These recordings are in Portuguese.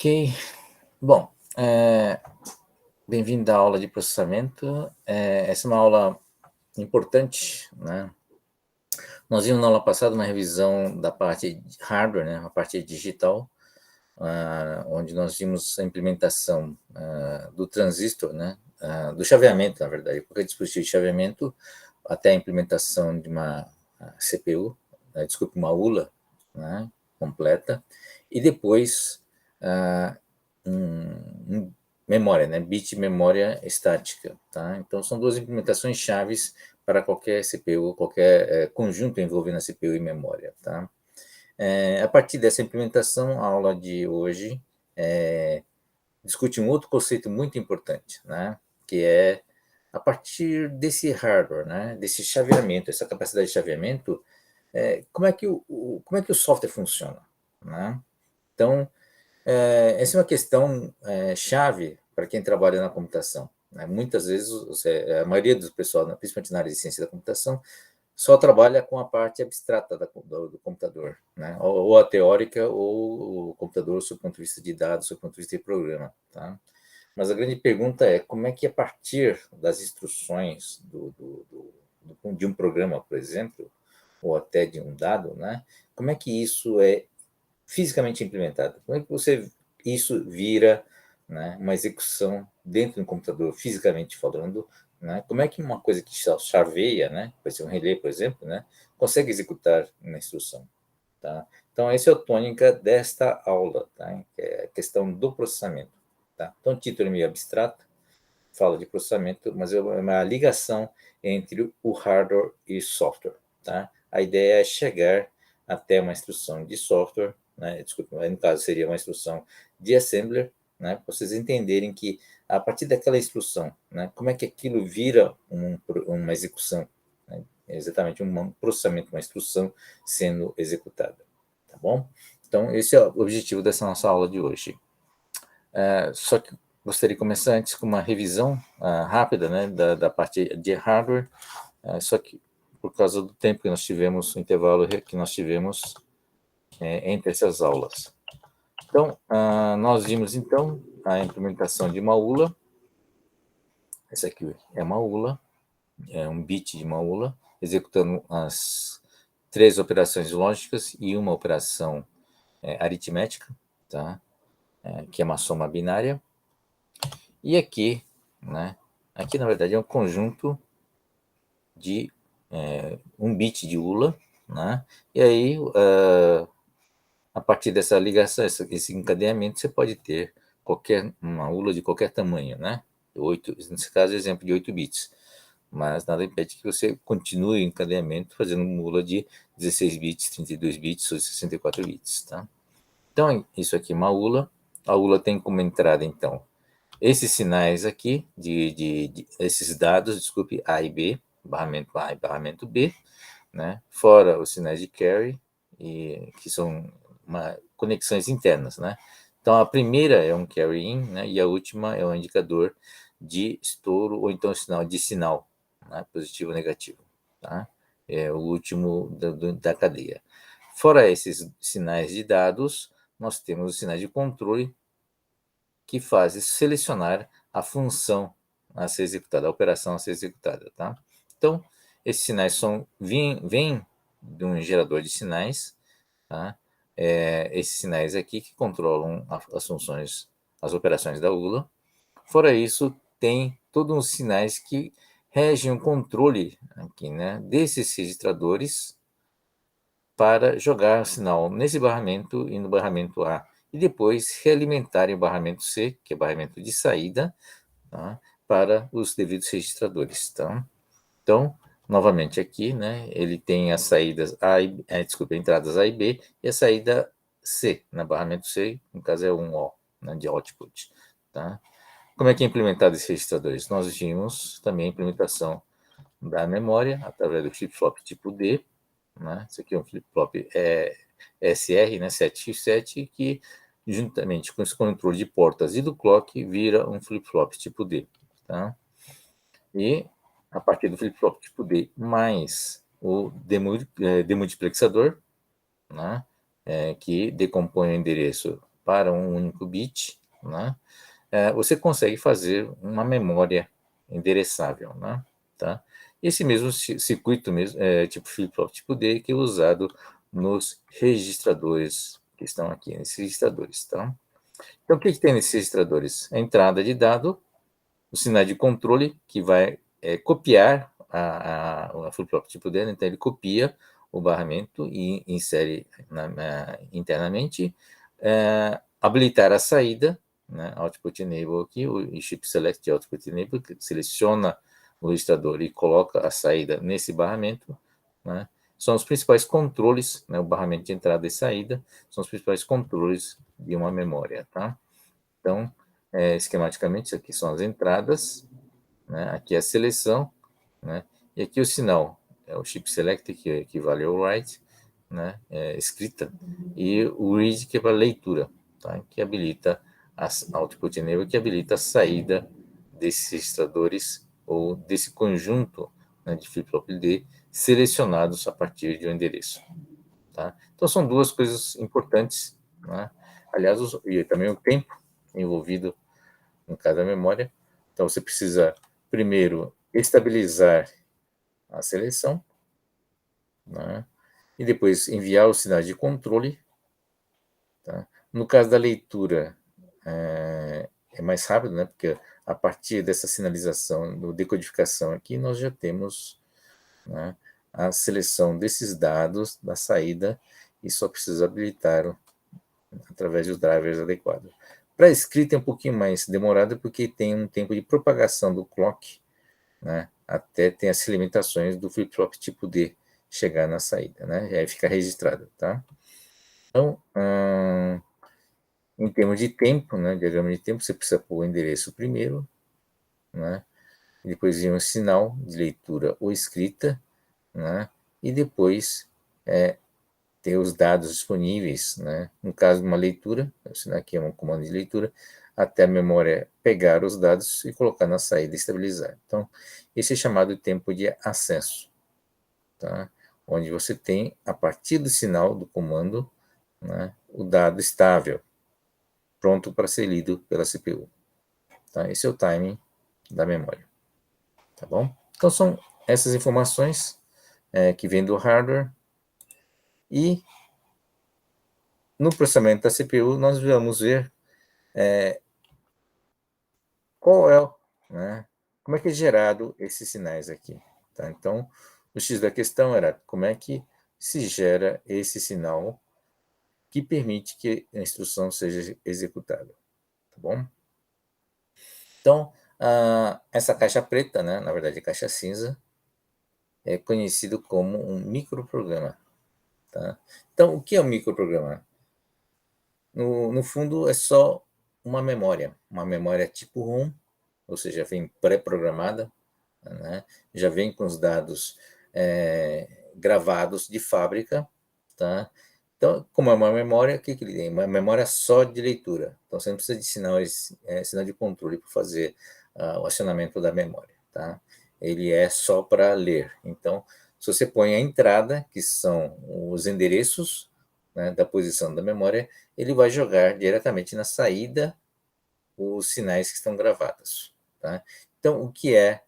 Ok. Bom, bem-vindo à aula de processamento. Essa é uma aula importante, né? Nós vimos na aula passada uma revisão da parte de hardware, né? A parte digital, onde nós vimos a implementação do transistor, né? Do chaveamento, na verdade, qualquer dispositivo de chaveamento, até a implementação de uma CPU, desculpe, uma ULA, né? Completa, e depois um memória, né? Bit memória estática, tá? Então são duas implementações chaves para qualquer CPU, qualquer conjunto envolvendo a CPU e memória, tá? A partir dessa implementação, a aula de hoje discute um outro conceito muito importante, né? Que é a partir desse hardware, né? Desse chaveamento, essa capacidade de chaveamento, como é que como é que o software funciona, né? Então, essa é uma questão chave para quem trabalha na computação, né? Muitas vezes, a maioria do pessoal, principalmente na área de ciência da computação, só trabalha com a parte abstrata do computador, né? Ou a teórica, ou o computador sob o ponto de vista de dados, sob o ponto de vista de programa, tá? Mas a grande pergunta é como é que, a partir das instruções de um programa, por exemplo, ou até de um dado, né? Como é que isso é fisicamente implementado? Como é que isso vira, né, uma execução dentro de um computador, fisicamente falando, né? Como é que uma coisa que chaveia, né, pode ser um relé, por exemplo, né, consegue executar uma instrução, tá? Então, essa é a tônica desta aula, tá? Que é a questão do processamento, tá? Então, o título é meio abstrato, fala de processamento, mas é uma ligação entre o hardware e software, tá? A ideia é chegar até uma instrução de software, né? Desculpa, no caso seria uma instrução de assembler, né? Para vocês entenderem que a partir daquela instrução, né? Como é que aquilo vira uma execução, né? Exatamente um processamento, uma instrução sendo executada, tá bom? Então esse é o objetivo dessa nossa aula de hoje. Só que gostaria de começar antes com uma revisão rápida, né, da parte de hardware, só que por causa do tempo que nós tivemos, o intervalo que nós tivemos entre essas aulas. Então, nós vimos, então, a implementação de uma ULA. Essa aqui é uma ULA, é um bit de uma ULA, executando as 3 operações lógicas e uma operação aritmética, tá? Que é uma soma binária. E aqui, né? Aqui, na verdade, é um conjunto de um bit de ULA, né? E aí, a partir dessa ligação, esse encadeamento, você pode ter uma ULA de qualquer tamanho, né? Nesse caso, exemplo de 8 bits. Mas nada impede que você continue o encadeamento fazendo uma ULA de 16 bits, 32 bits ou 64 bits, tá? Então, isso aqui é uma ULA. A ULA tem como entrada, então, esses sinais aqui, esses dados, desculpe, A e B, barramento A e barramento B, né? Fora os sinais de carry, que são conexões internas, né? Então, a primeira é um carry in, né? E a última é um indicador de estouro, ou então sinal de sinal, né? Positivo ou negativo, tá? É o último da cadeia. Fora esses sinais de dados, nós temos os sinais de controle, que fazem selecionar a função a ser executada, a operação a ser executada, tá? Então, esses sinais vêm de um gerador de sinais, tá? Esses sinais aqui que controlam as funções, as operações da ULA. Fora isso, tem todos os sinais que regem o controle aqui, né, desses registradores para jogar o sinal nesse barramento e no barramento A, e depois realimentarem o barramento C, que é o barramento de saída, tá, para os devidos registradores. Tá? Então, novamente aqui, né, ele tem as saídas entradas A e B, e a saída C, na barramento C, no caso é um O, né, de output. Tá? Como é que é implementado esses registradores? Nós vimos também a implementação da memória através do flip-flop tipo D, né? Esse aqui é um flip-flop SR, né, 7x7, que juntamente com esse controle de portas e do clock vira um flip-flop tipo D. Tá? E a partir do flip-flop tipo D mais o demultiplexador, né, que decompõe o endereço para um único bit, né, você consegue fazer uma memória endereçável, né, tá? Esse mesmo circuito mesmo, tipo flip-flop tipo D, que é usado nos registradores que estão aqui, nesses registradores, tá? Então, o que tem nesses registradores? A entrada de dado, o sinal de controle, que vai copiar a flip-flop tipo D, então ele copia o barramento e insere internamente, habilitar a saída, né, output enable aqui, o chip select output enable, que seleciona o registrador e coloca a saída nesse barramento, né, são os principais controles, né, o barramento de entrada e saída, são os principais controles de uma memória, tá? Então, esquematicamente, isso aqui são as entradas, né, aqui é a seleção, né, e aqui o sinal, é o chip select, que equivale ao write, né, escrita, e o read, que é para leitura, tá, que habilita a output enable, que habilita a saída desses registradores ou desse conjunto, né, de flip-flop D selecionados a partir de um endereço. Tá? Então, são duas coisas importantes, né? Aliás, e também o tempo envolvido em cada memória. Então, você precisa, primeiro, estabilizar a seleção, né, e depois enviar os sinais de controle. Tá? No caso da leitura, é mais rápido, né, porque a partir dessa sinalização, do decodificação aqui, nós já temos, né, a seleção desses dados da saída e só precisa habilitar através dos drivers adequados. Para a escrita é um pouquinho mais demorado, porque tem um tempo de propagação do clock, né, até tem as limitações do flip-flop tipo D chegar na saída, né, e aí fica registrado, tá? Então, em termos de tempo, né, diagrama de tempo, você precisa pôr o endereço primeiro, né, e depois vir um sinal de leitura ou escrita, né, e depois ter os dados disponíveis, né, no caso de uma leitura, aqui é um comando de leitura, até a memória pegar os dados e colocar na saída e estabilizar. Então, esse é chamado de tempo de acesso, tá? Onde você tem, a partir do sinal do comando, né, o dado estável, pronto para ser lido pela CPU. Tá? Esse é o timing da memória. Tá bom? Então, são essas informações que vêm do hardware. E no processamento da CPU, nós vamos ver qual é, né, como é que é gerado esses sinais aqui. Tá? Então, o X da questão era como é que se gera esse sinal que permite que a instrução seja executada. Tá bom? Então, essa caixa preta, né, na verdade, caixa cinza, é conhecido como um microprograma. Tá? Então, o que é um microprograma? No fundo, é só uma memória tipo ROM, ou seja, vem pré-programada, né? Já vem com os dados gravados de fábrica, tá? Então, como é uma memória, o que ele tem? Uma memória só de leitura. Então, você não precisa de sinal de controle para fazer o acionamento da memória, tá? Ele é só para ler. Então, se você põe a entrada, que são os endereços, né, da posição da memória, ele vai jogar diretamente na saída os sinais que estão gravados, tá? Então, o que é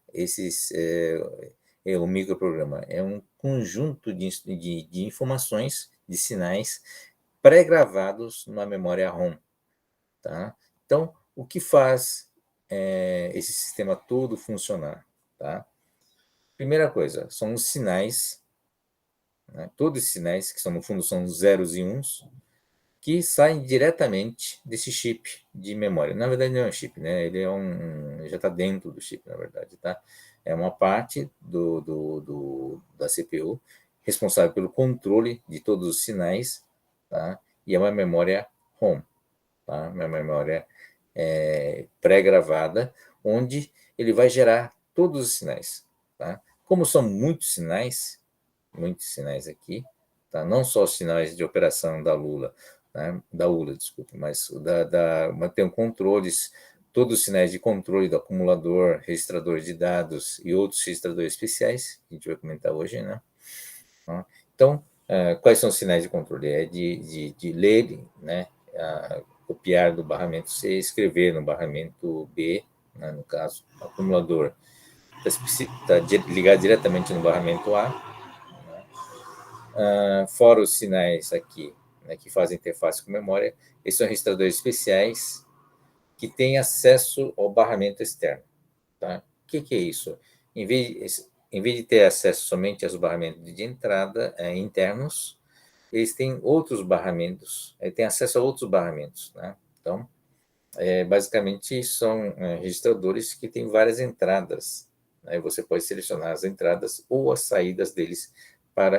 o microprograma? É um conjunto de informações, de sinais pré-gravados numa memória ROM, tá? Então, o que faz esse sistema todo funcionar, tá? Primeira coisa, são os sinais, né? Todos os sinais, que são, no fundo são zeros e uns, que saem diretamente desse chip de memória. Na verdade, não é um chip, né? Ele já está dentro do chip, na verdade, tá? É uma parte da CPU responsável pelo controle de todos os sinais, tá? E é uma memória ROM, tá? Uma memória pré-gravada, onde ele vai gerar todos os sinais, tá? Como são muitos sinais aqui, tá? Não só os sinais de operação da Lula, né? Da ULA, desculpa, mas tem controles, todos os sinais de controle do acumulador, registrador de dados e outros registradores especiais, que a gente vai comentar hoje, né? Então, quais são os sinais de controle? É de ler, né, copiar do barramento C e escrever no barramento B, né, no caso, o acumulador está ligado diretamente no barramento A, fora os sinais aqui, né, que fazem interface com memória. Esses são registradores especiais que têm acesso ao barramento externo. Tá? O que é isso? Em vez de ter acesso somente aos barramentos de entrada internos, eles têm outros barramentos, têm acesso a outros barramentos. Né? Então, basicamente, são registradores que têm várias entradas. Né? Você pode selecionar as entradas ou as saídas deles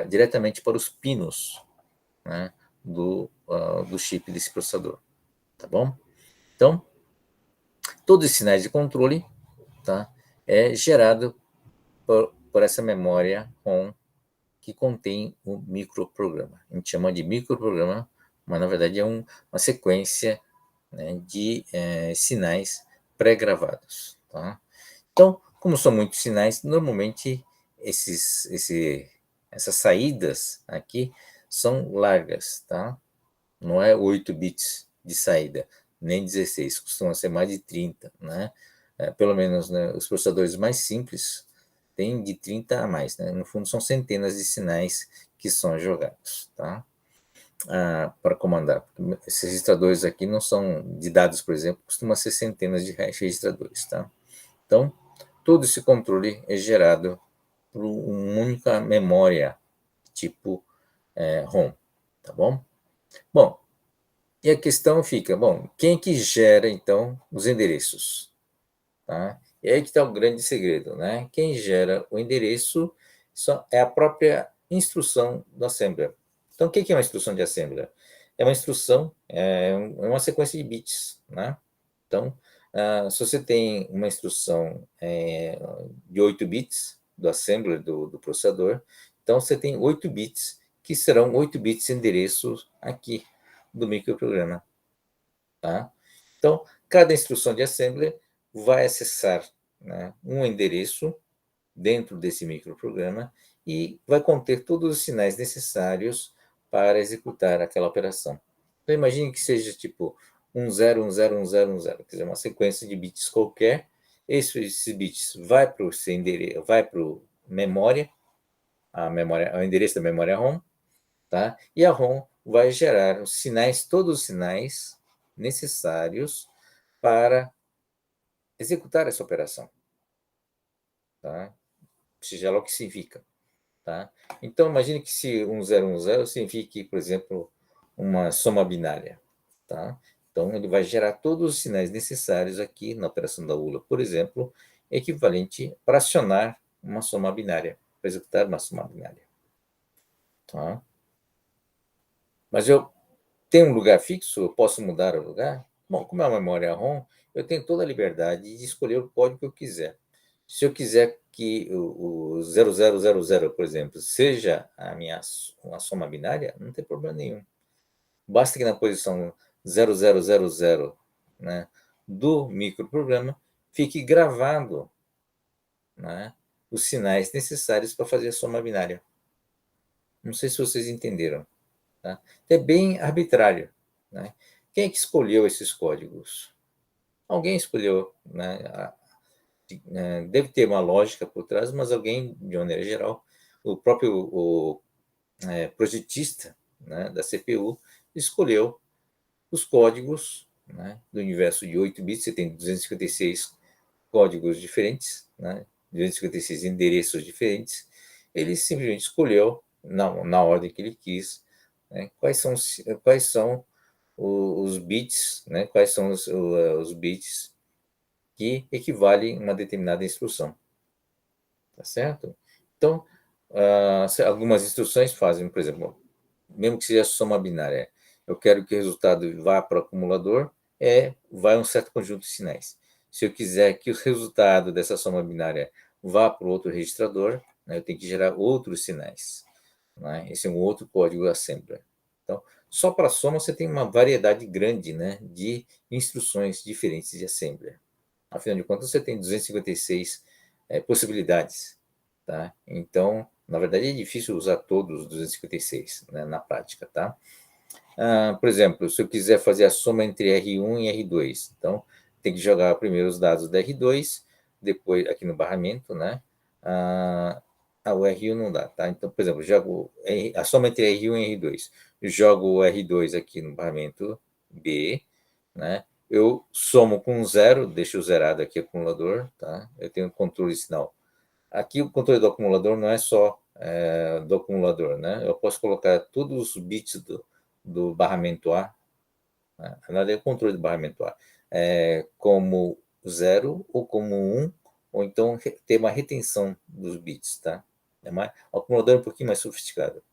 diretamente para os pinos, né, do chip desse processador. Tá bom? Então, todos os sinais de controle, tá, é gerado por essa memória ROM que contém o microprograma. A gente chama de microprograma, mas na verdade é uma sequência, né, de sinais pré-gravados. Tá? Então, como são muitos sinais, normalmente essas saídas aqui são largas, tá? Não é 8 bits de saída, nem 16, costuma ser mais de 30, né? Pelo menos, né, os processadores mais simples têm de 30 a mais, né? No fundo, são centenas de sinais que são jogados, tá? Para comandar. Esses registradores aqui não são de dados, por exemplo, costuma ser centenas de registradores, tá? Então, todo esse controle é gerado por uma única memória, tipo ROM, tá bom? Bom, e a questão fica, bom, quem que gera, então, os endereços? Tá? E aí que está o grande segredo, né? Quem gera o endereço só é a própria instrução do assembler. Então, o que é uma instrução de assembler? É uma instrução, é uma sequência de bits, né? Então, se você tem uma instrução de 8 bits do assembler do processador, então você tem 8 bits, que serão 8 bits endereços aqui do microprograma. Tá? Então, cada instrução de assembler vai acessar, né, um endereço dentro desse microprograma e vai conter todos os sinais necessários para executar aquela operação. Então, imagine que seja tipo 10101010, quer dizer, uma sequência de bits qualquer. Esses bits vai para o seu endereço, vai para a memória, o endereço da memória ROM, tá? E a ROM vai gerar os sinais, todos os sinais necessários para executar essa operação, tá? Seja lá o que significa, tá? Então, imagine que se 1010 signifique, por exemplo, uma soma binária, tá? Então, ele vai gerar todos os sinais necessários aqui na operação da ULA, por exemplo, equivalente para acionar uma soma binária, para executar uma soma binária, tá? Mas eu tenho um lugar fixo? Eu posso mudar o lugar? Bom, como é uma memória ROM, eu tenho toda a liberdade de escolher o código que eu quiser. Se eu quiser que o 0000, por exemplo, seja uma soma binária, não tem problema nenhum. Basta que na posição 0000, né, do microprograma fique gravado, né, os sinais necessários para fazer a soma binária. Não sei se vocês entenderam. Tá? É bem arbitrário. Né? Quem é que escolheu esses códigos? Alguém escolheu. Né? Deve ter uma lógica por trás, mas alguém, de maneira geral, o próprio projetista, né, da CPU escolheu os códigos, né, do universo de 8 bits. Você tem 256 códigos diferentes, né, 256 endereços diferentes. Ele simplesmente escolheu, na ordem que ele quis, né, quais são os bits, né, quais são os bits que equivalem a uma determinada instrução. Tá certo? Então, algumas instruções fazem, por exemplo, mesmo que seja soma binária, eu quero que o resultado vá para o acumulador, vai um certo conjunto de sinais. Se eu quiser que o resultado dessa soma binária vá para o outro registrador, né, eu tenho que gerar outros sinais. Né? Esse é um outro código assembler. Então, só para soma você tem uma variedade grande, né, de instruções diferentes de assembler. Afinal de contas, você tem 256 possibilidades. Tá? Então, na verdade, é difícil usar todos os 256, né, na prática. Tá? Por exemplo, se eu quiser fazer a soma entre R1 e R2, então tem que jogar primeiro os dados da R2, depois aqui no barramento, né? O R1 não dá, tá? Então, por exemplo, jogo a soma entre R1 e R2. Eu jogo o R2 aqui no barramento B, né? Eu somo com zero, deixo zerado aqui o acumulador, tá? Eu tenho controle de sinal. Aqui o controle do acumulador não é só do acumulador, né? Eu posso colocar todos os bits do barramento A, né? Nada é o controle do barramento A, como zero ou como ou então ter uma retenção dos bits, tá? O acumulador é um pouquinho mais sofisticado.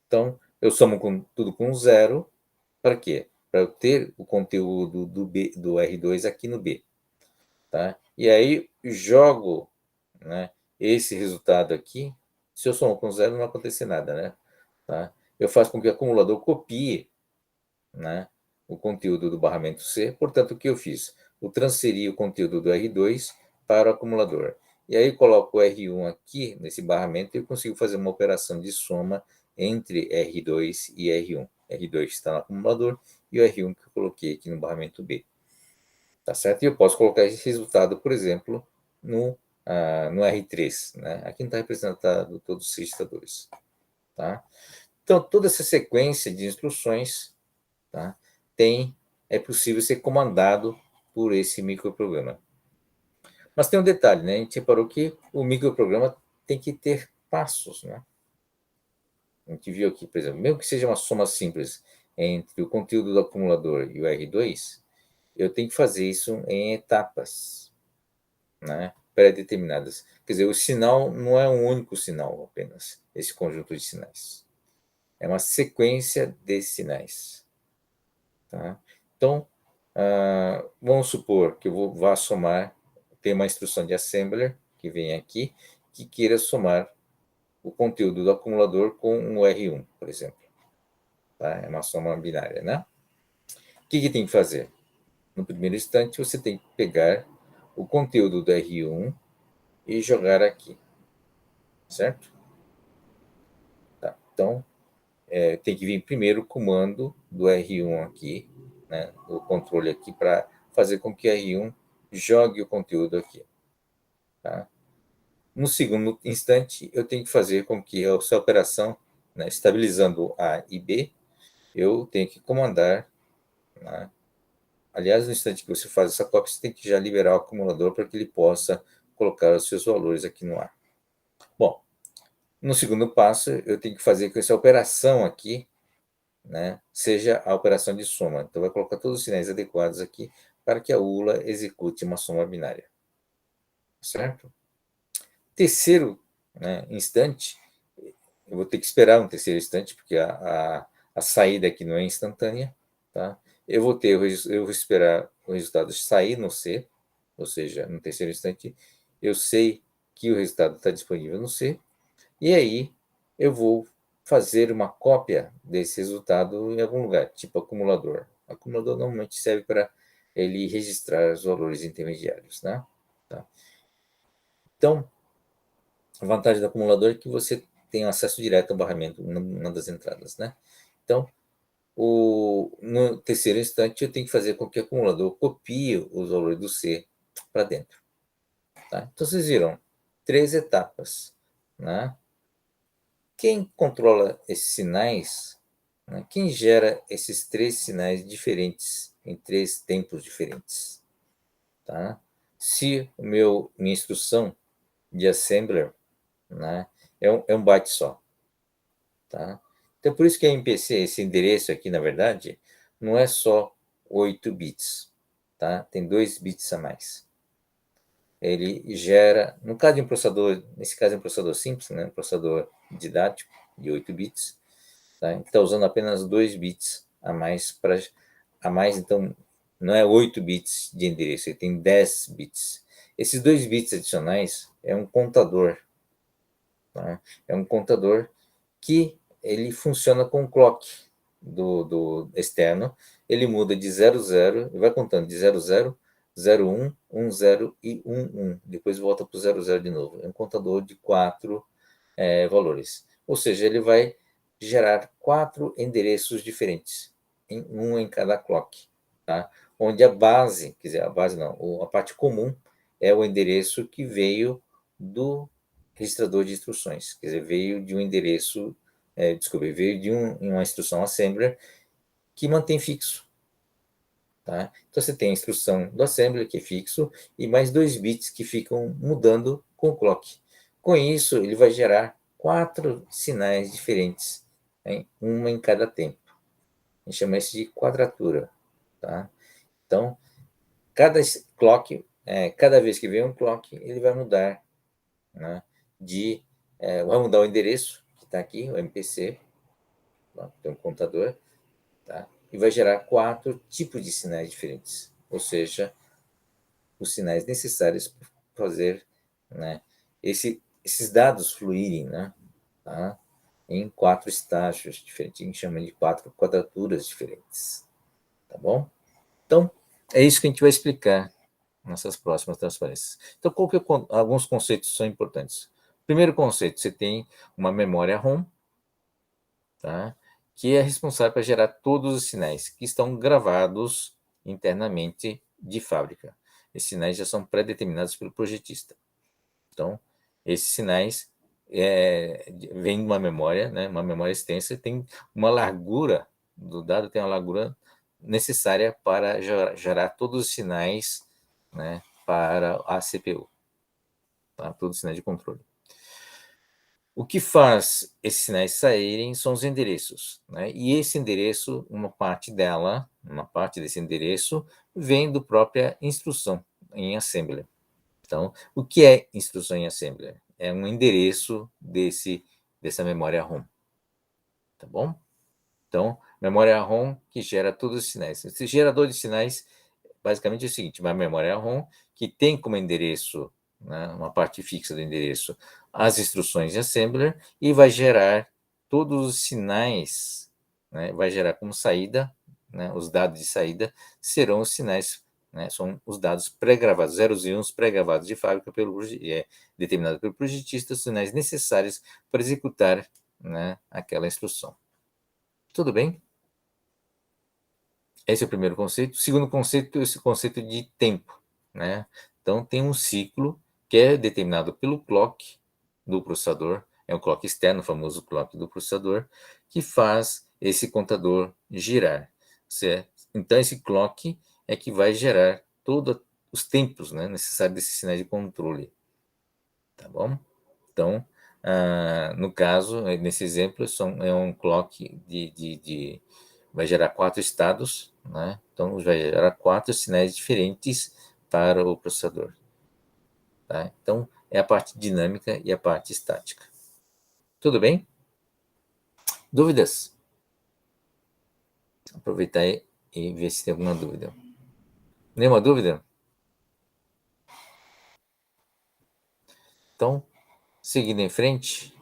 Então, eu somo tudo com zero, para quê? Para eu ter o conteúdo do R2 aqui no B. Tá? E aí jogo, né, esse resultado aqui. Se eu somar com zero, não vai acontecer nada, né? Tá? Eu faço com que o acumulador copie, né, o conteúdo do barramento C. Portanto, o que eu fiz? Eu transferi o conteúdo do R2 para o acumulador. E aí coloco o R1 aqui nesse barramento e eu consigo fazer uma operação de soma entre R2 e R1. R2 está no acumulador e o R1 que eu coloquei aqui no barramento B. Tá certo? E eu posso colocar esse resultado, por exemplo, no R3. Né? Aqui não está representado todos os registradores. Tá? Então, toda essa sequência de instruções, tá, é possível ser comandado por esse microprograma. Mas tem um detalhe, né? A gente reparou que o microprograma tem que ter passos. Né? A gente viu aqui, por exemplo, mesmo que seja uma soma simples entre o conteúdo do acumulador e o R2, eu tenho que fazer isso em etapas, né, pré-determinadas. Quer dizer, o sinal não é um único sinal apenas, esse conjunto de sinais. É uma sequência de sinais. Tá? Então, vamos supor que eu vá somar, tem uma instrução de assembler que vem aqui, que queira somar o conteúdo do acumulador com o R1, por exemplo. Tá? É uma soma binária, né? O que tem que fazer? No primeiro instante, você tem que pegar o conteúdo do R1 e jogar aqui, certo? Tá. Então, tem que vir primeiro o comando do R1 aqui, né, o controle aqui, para fazer com que o R1 jogue o conteúdo aqui. Tá? No segundo instante, eu tenho que fazer com que essa operação, né, estabilizando A e B, eu tenho que comandar. Né? Aliás, no instante que você faz essa cópia, você tem que já liberar o acumulador para que ele possa colocar os seus valores aqui no ar. Bom, no segundo passo, eu tenho que fazer com que essa operação aqui, né, seja a operação de soma. Então, vai colocar todos os sinais adequados aqui para que a ULA execute uma soma binária. Certo? Terceiro, né, instante, eu vou ter que esperar um terceiro instante, porque a saída aqui não é instantânea. Tá? Eu vou esperar o resultado sair no C, ou seja, no terceiro instante, eu sei que o resultado está disponível no C, e aí eu vou fazer uma cópia desse resultado em algum lugar, tipo acumulador. O acumulador normalmente serve para ele registrar os valores intermediários. Né? Tá? Então, a vantagem do acumulador é que você tem acesso direto ao barramento numa das entradas. Né? Então, no terceiro instante, eu tenho que fazer com que o acumulador copie os valores do C para dentro. Tá? Então, vocês viram 3 etapas. Né? Quem controla esses sinais, né? Quem gera esses 3 sinais diferentes em 3 tempos diferentes? Tá? Se minha instrução de assembler, né, é um byte só. Tá? Então, por isso que a MPC, esse endereço aqui, na verdade, não é só 8 bits. Tá? Tem 2 bits a mais. Ele gera, no caso de um processador, nesse caso é um processador simples, né, um processador didático de 8 bits, tá? Está usando apenas 2 bits a mais, então não é 8 bits de endereço, ele tem 10 bits. Esses 2 bits adicionais é um contador. Tá? É um contador que ele funciona com o clock do externo. Ele muda de 00, vai contando de 00, 01, 10 e 11. Depois volta para o 00 de novo. É um contador de 4 valores. Ou seja, ele vai gerar 4 endereços diferentes, um em cada clock, tá? Onde a base, quer dizer, a base não, a parte comum é o endereço que veio do registrador de instruções, quer dizer, veio de um endereço, veio de uma instrução assembler que mantém fixo. Tá? Então você tem a instrução do assembler, que é fixo, e mais 2 bits que ficam mudando com o clock. Com isso, ele vai gerar 4 sinais diferentes, né? Uma em cada tempo. A gente chama isso de quadratura. Tá? Então, cada clock, cada vez que vem um clock, ele vai mudar, né, vai mudar o endereço, que está aqui, o MPC, tá? Tem um contador, tá? E vai gerar 4 tipos de sinais diferentes. Ou seja, os sinais necessários para fazer, né, esses dados fluírem, né, tá? Em 4 estágios diferentes, a gente chama de 4 quadraturas diferentes, tá bom? Então, é isso que a gente vai explicar nessas próximas transparências. Então, alguns conceitos são importantes. Primeiro conceito, você tem uma memória ROM, tá? Que é responsável para gerar todos os sinais que estão gravados internamente de fábrica. Esses sinais já são pré-determinados pelo projetista. Então, esses sinais vêm de uma memória, né, uma memória extensa, tem uma largura do dado, tem uma largura necessária para gerar todos os sinais, né, para a CPU, tá? Todos os sinais de controle. O que faz esses sinais saírem são os endereços, né? E esse endereço, uma parte desse endereço, vem da própria instrução em assembler. Então, o que é instrução em assembler? É um endereço dessa memória ROM, tá bom? Então, memória ROM que gera todos os sinais. Esse gerador de sinais, basicamente é o seguinte: uma memória ROM que tem como endereço, né, uma parte fixa do endereço, as instruções de assembler e vai gerar todos os sinais, né, vai gerar como saída, né, os dados de saída serão os sinais, né, são os dados pré-gravados, zeros e uns pré-gravados de fábrica determinado pelo projetista, os sinais necessários para executar, né, aquela instrução. Tudo bem? Esse é o primeiro conceito. O segundo conceito é esse conceito de tempo, né? Então, tem um ciclo que é determinado pelo clock do processador, é um clock externo, o famoso clock do processador, que faz esse contador girar, certo? Então, esse clock é que vai gerar todos os tempos, né, necessários desses sinais de controle, tá bom? Então, no caso, nesse exemplo, é um clock vai gerar 4 estados, né? Então, vai gerar 4 sinais diferentes para o processador, tá? Então, é a parte dinâmica e a parte estática. Tudo bem? Dúvidas? Aproveitar e ver se tem alguma dúvida. Nenhuma dúvida? Então, seguindo em frente.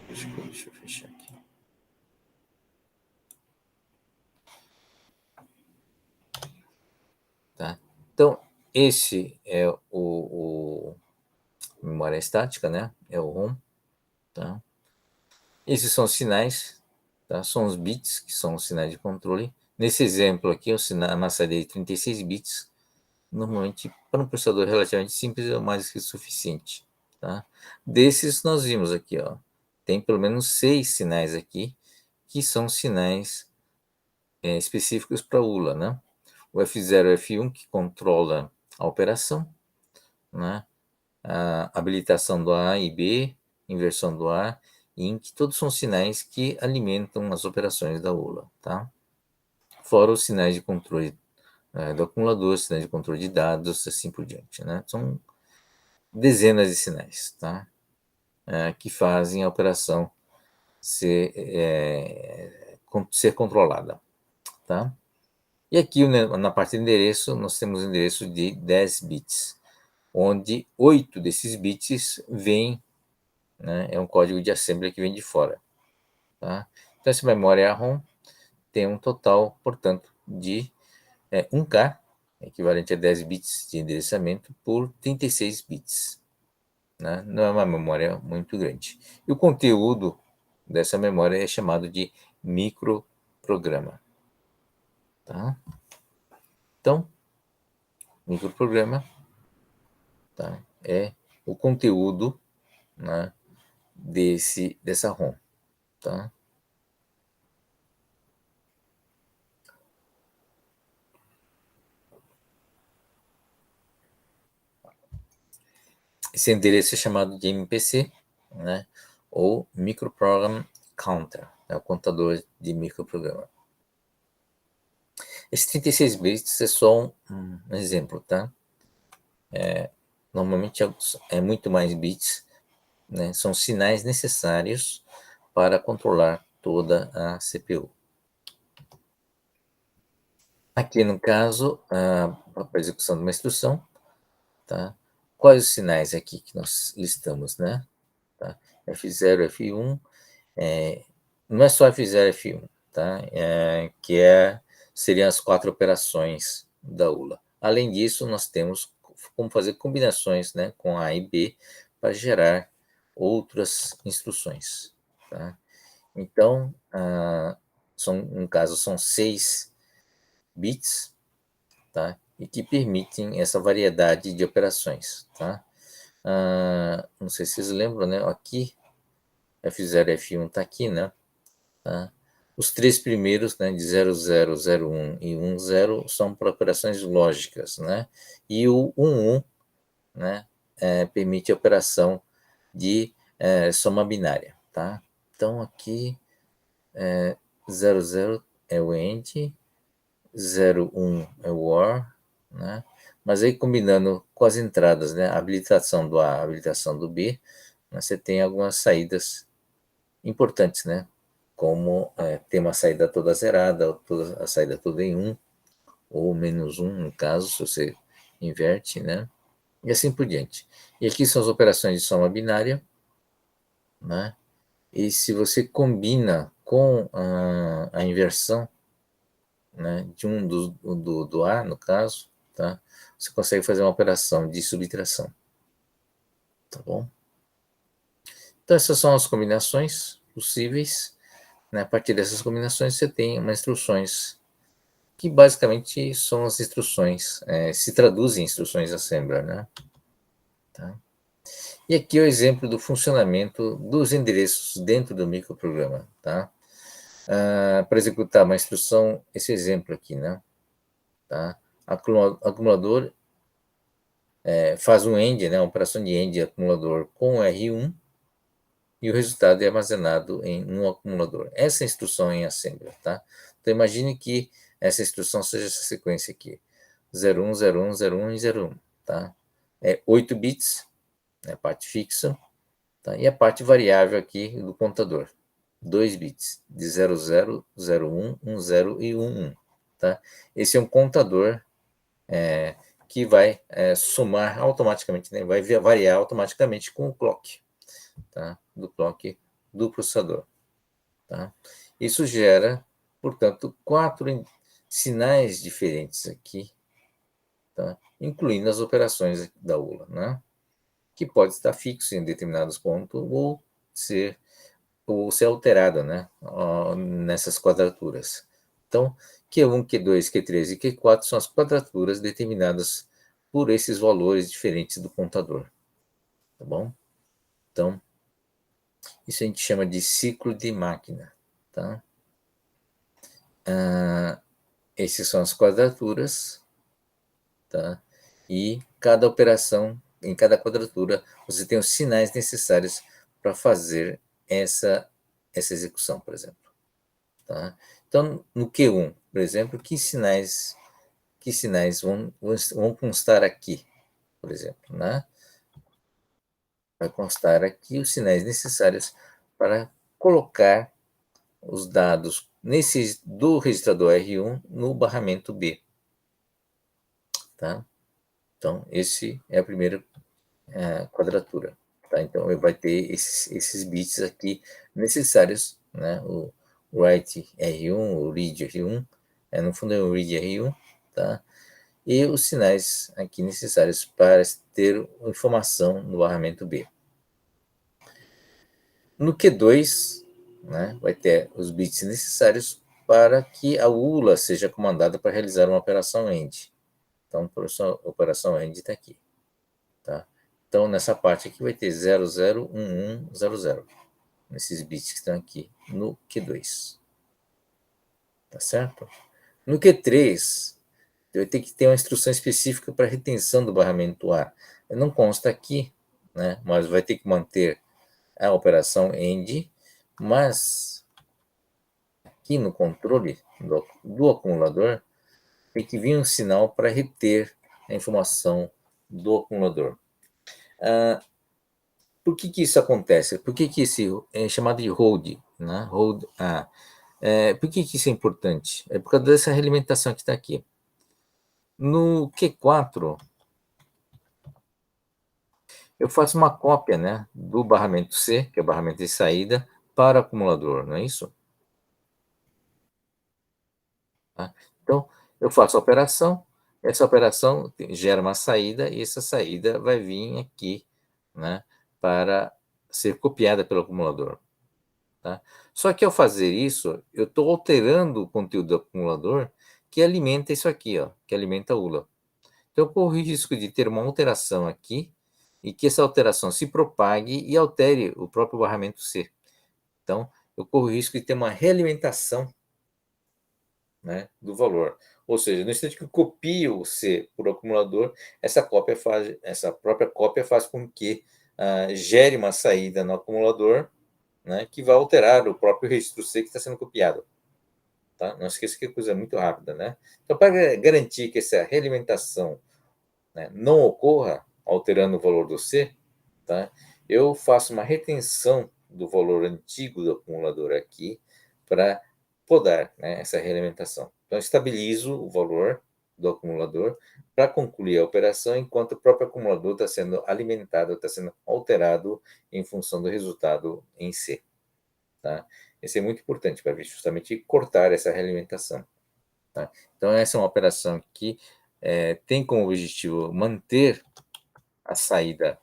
Deixa eu fechar aqui. Tá? Então, esse é o memória estática, né? É o ROM. Tá? Esses são os sinais, tá? São os bits, que são os sinais de controle. Nesse exemplo aqui, a massa de 36 bits, normalmente, para um processador relativamente simples, é mais que suficiente. Tá? Desses, nós vimos aqui, ó, tem pelo menos 6 sinais aqui, que são sinais específicos para ULA. Né? O F0 e F1, que controla a operação, né? A habilitação do A e B, inversão do A, INC, todos são sinais que alimentam as operações da ULA, tá? Fora os sinais de controle do acumulador, sinais de controle de dados, assim por diante, né? São dezenas de sinais, tá? Que fazem a operação ser controlada, tá? E aqui, na parte de endereço, nós temos um endereço de 10 bits, onde 8 desses bits vêm, né, é um código de assembly que vem de fora. Tá? Então, essa memória ROM tem um total, portanto, de 1K, equivalente a 10 bits de endereçamento, por 36 bits. Né? Não é uma memória muito grande. E o conteúdo dessa memória é chamado de microprograma. Tá? Então, microprograma, tá, é o conteúdo, né, dessa ROM. Tá? Esse endereço é chamado de MPC, né, ou Microprogram Counter, é o contador de microprograma. Esse 36 bits é só um exemplo, tá? Normalmente é muito mais bits, né? São sinais necessários para controlar toda a CPU. Aqui no caso, para a execução de uma instrução, tá? Quais os sinais aqui que nós listamos, né? Tá? F0, F1, não é só F0, F1, tá? Seriam as 4 operações da ULA. Além disso, nós temos como fazer combinações, né, com A e B para gerar outras instruções, tá? Então, no caso, são 6 bits, tá? E que permitem essa variedade de operações, tá? Não sei se vocês lembram, né? Aqui, F0 e F1 está aqui, né? Tá? Os 3 primeiros, né, de 00, 01 e 10, são para operações lógicas, né? E o 11, né, permite a operação de soma binária, tá? Então, aqui, 00 é o AND, 01 é o OR, né? Mas aí, combinando com as entradas, né, a habilitação do A, a habilitação do B, né, você tem algumas saídas importantes, né? Como ter uma saída toda zerada, ou a saída toda em 1, ou menos 1, no caso, se você inverte, né? E assim por diante. E aqui são as operações de soma binária, né? E se você combina com a inversão, né, de um do A, no caso, tá? Você consegue fazer uma operação de subtração, tá bom? Então, essas são as combinações possíveis, né? A partir dessas combinações, você tem umas instruções que basicamente são as instruções, se traduzem em instruções assembler, né? Tá? E aqui é o exemplo do funcionamento dos endereços dentro do microprograma, tá? Para executar uma instrução, esse exemplo aqui, né? Tá? Acumulador faz um AND, né? Uma operação de AND acumulador com R1 e o resultado é armazenado em um acumulador. Essa é a instrução em assembler, tá? Então imagine que essa instrução seja essa sequência aqui: 01, 01, 01 e 01, tá? 8 bits, né, a parte fixa, tá? E a parte variável aqui do contador, 2 bits, de 00, 01, 10 e 11, tá? Esse é um contador que vai somar automaticamente, né? Vai variar automaticamente com o clock, tá? Do clock do processador, tá? Isso gera, portanto, 4 sinais diferentes aqui, tá? Incluindo as operações da ULA, né? Que pode estar fixo em determinados pontos ou ser alterada, né, nessas quadraturas. Então, Q1, Q2, Q3 e Q4 são as quadraturas determinadas por esses valores diferentes do contador, tá bom? Então, isso a gente chama de ciclo de máquina, tá? Essas são as quadraturas, tá? E cada operação, em cada quadratura, você tem os sinais necessários para fazer essa execução, por exemplo. Tá? Então, no Q1, por exemplo, que sinais vão constar aqui, por exemplo, né? Vai constar aqui os sinais necessários para colocar os dados do registrador R1 no barramento B, tá? Então, esse é a primeira quadratura, tá? Então, vai ter esses bits aqui necessários, né? O write R1, o read R1, no fundo é o read R1, tá? E os sinais aqui necessários para ter informação no barramento B. No Q2, né, vai ter os bits necessários para que a ULA seja comandada para realizar uma operação AND. Então, por isso a operação AND está aqui. Tá? Então, nessa parte aqui vai ter 001100, nesses bits que estão aqui no Q2. Tá certo? No Q3, vai ter que ter uma instrução específica para retenção do barramento A. Não consta aqui, né, mas vai ter que manter a operação AND, mas aqui no controle do acumulador tem que vir um sinal para reter a informação do acumulador. Por que isso acontece? Por que esse é chamado de hold, né? Hold A. Por que isso é importante? É por causa dessa realimentação que está aqui. No Q4, eu faço uma cópia, né, do barramento C, que é o barramento de saída, para o acumulador, não é isso? Tá? Então, eu faço a operação, essa operação gera uma saída, e essa saída vai vir aqui, né, para ser copiada pelo acumulador. Tá? Só que ao fazer isso, eu estou alterando o conteúdo do acumulador que alimenta isso aqui, ó, que alimenta a ULA. Então, eu corro o risco de ter uma alteração aqui e que essa alteração se propague e altere o próprio barramento C. Então, eu corro o risco de ter uma realimentação, né, do valor. Ou seja, no instante que eu copio o C por acumulador, essa própria cópia faz com que gere uma saída no acumulador, né, que vai alterar o próprio registro C que está sendo copiado. Tá? Não esqueça que a coisa é muito rápida. Né? Então, para garantir que essa realimentação, né, não ocorra alterando o valor do C, tá? Eu faço uma retenção do valor antigo do acumulador aqui para podar, né, essa realimentação. Então, eu estabilizo o valor do acumulador para concluir a operação, enquanto o próprio acumulador está sendo alimentado, está sendo alterado em função do resultado em C. Tá? Isso é muito importante para justamente cortar essa realimentação. Tá? Então, essa é uma operação que tem como objetivo manter a saída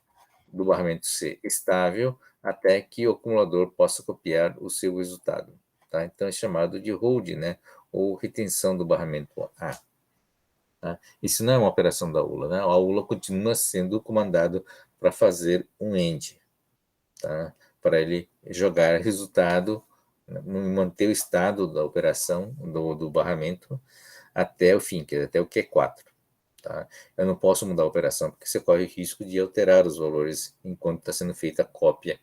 do barramento C estável até que o acumulador possa copiar o seu resultado. Tá? Então, é chamado de hold, né? Ou retenção do barramento A. Tá? Isso não é uma operação da ULA. Né? A ULA continua sendo comandado para fazer um end, tá? Para ele jogar resultado, manter o estado da operação do barramento até o fim, que é até o Q4. Tá? Eu não posso mudar a operação, porque você corre o risco de alterar os valores enquanto está sendo feita a cópia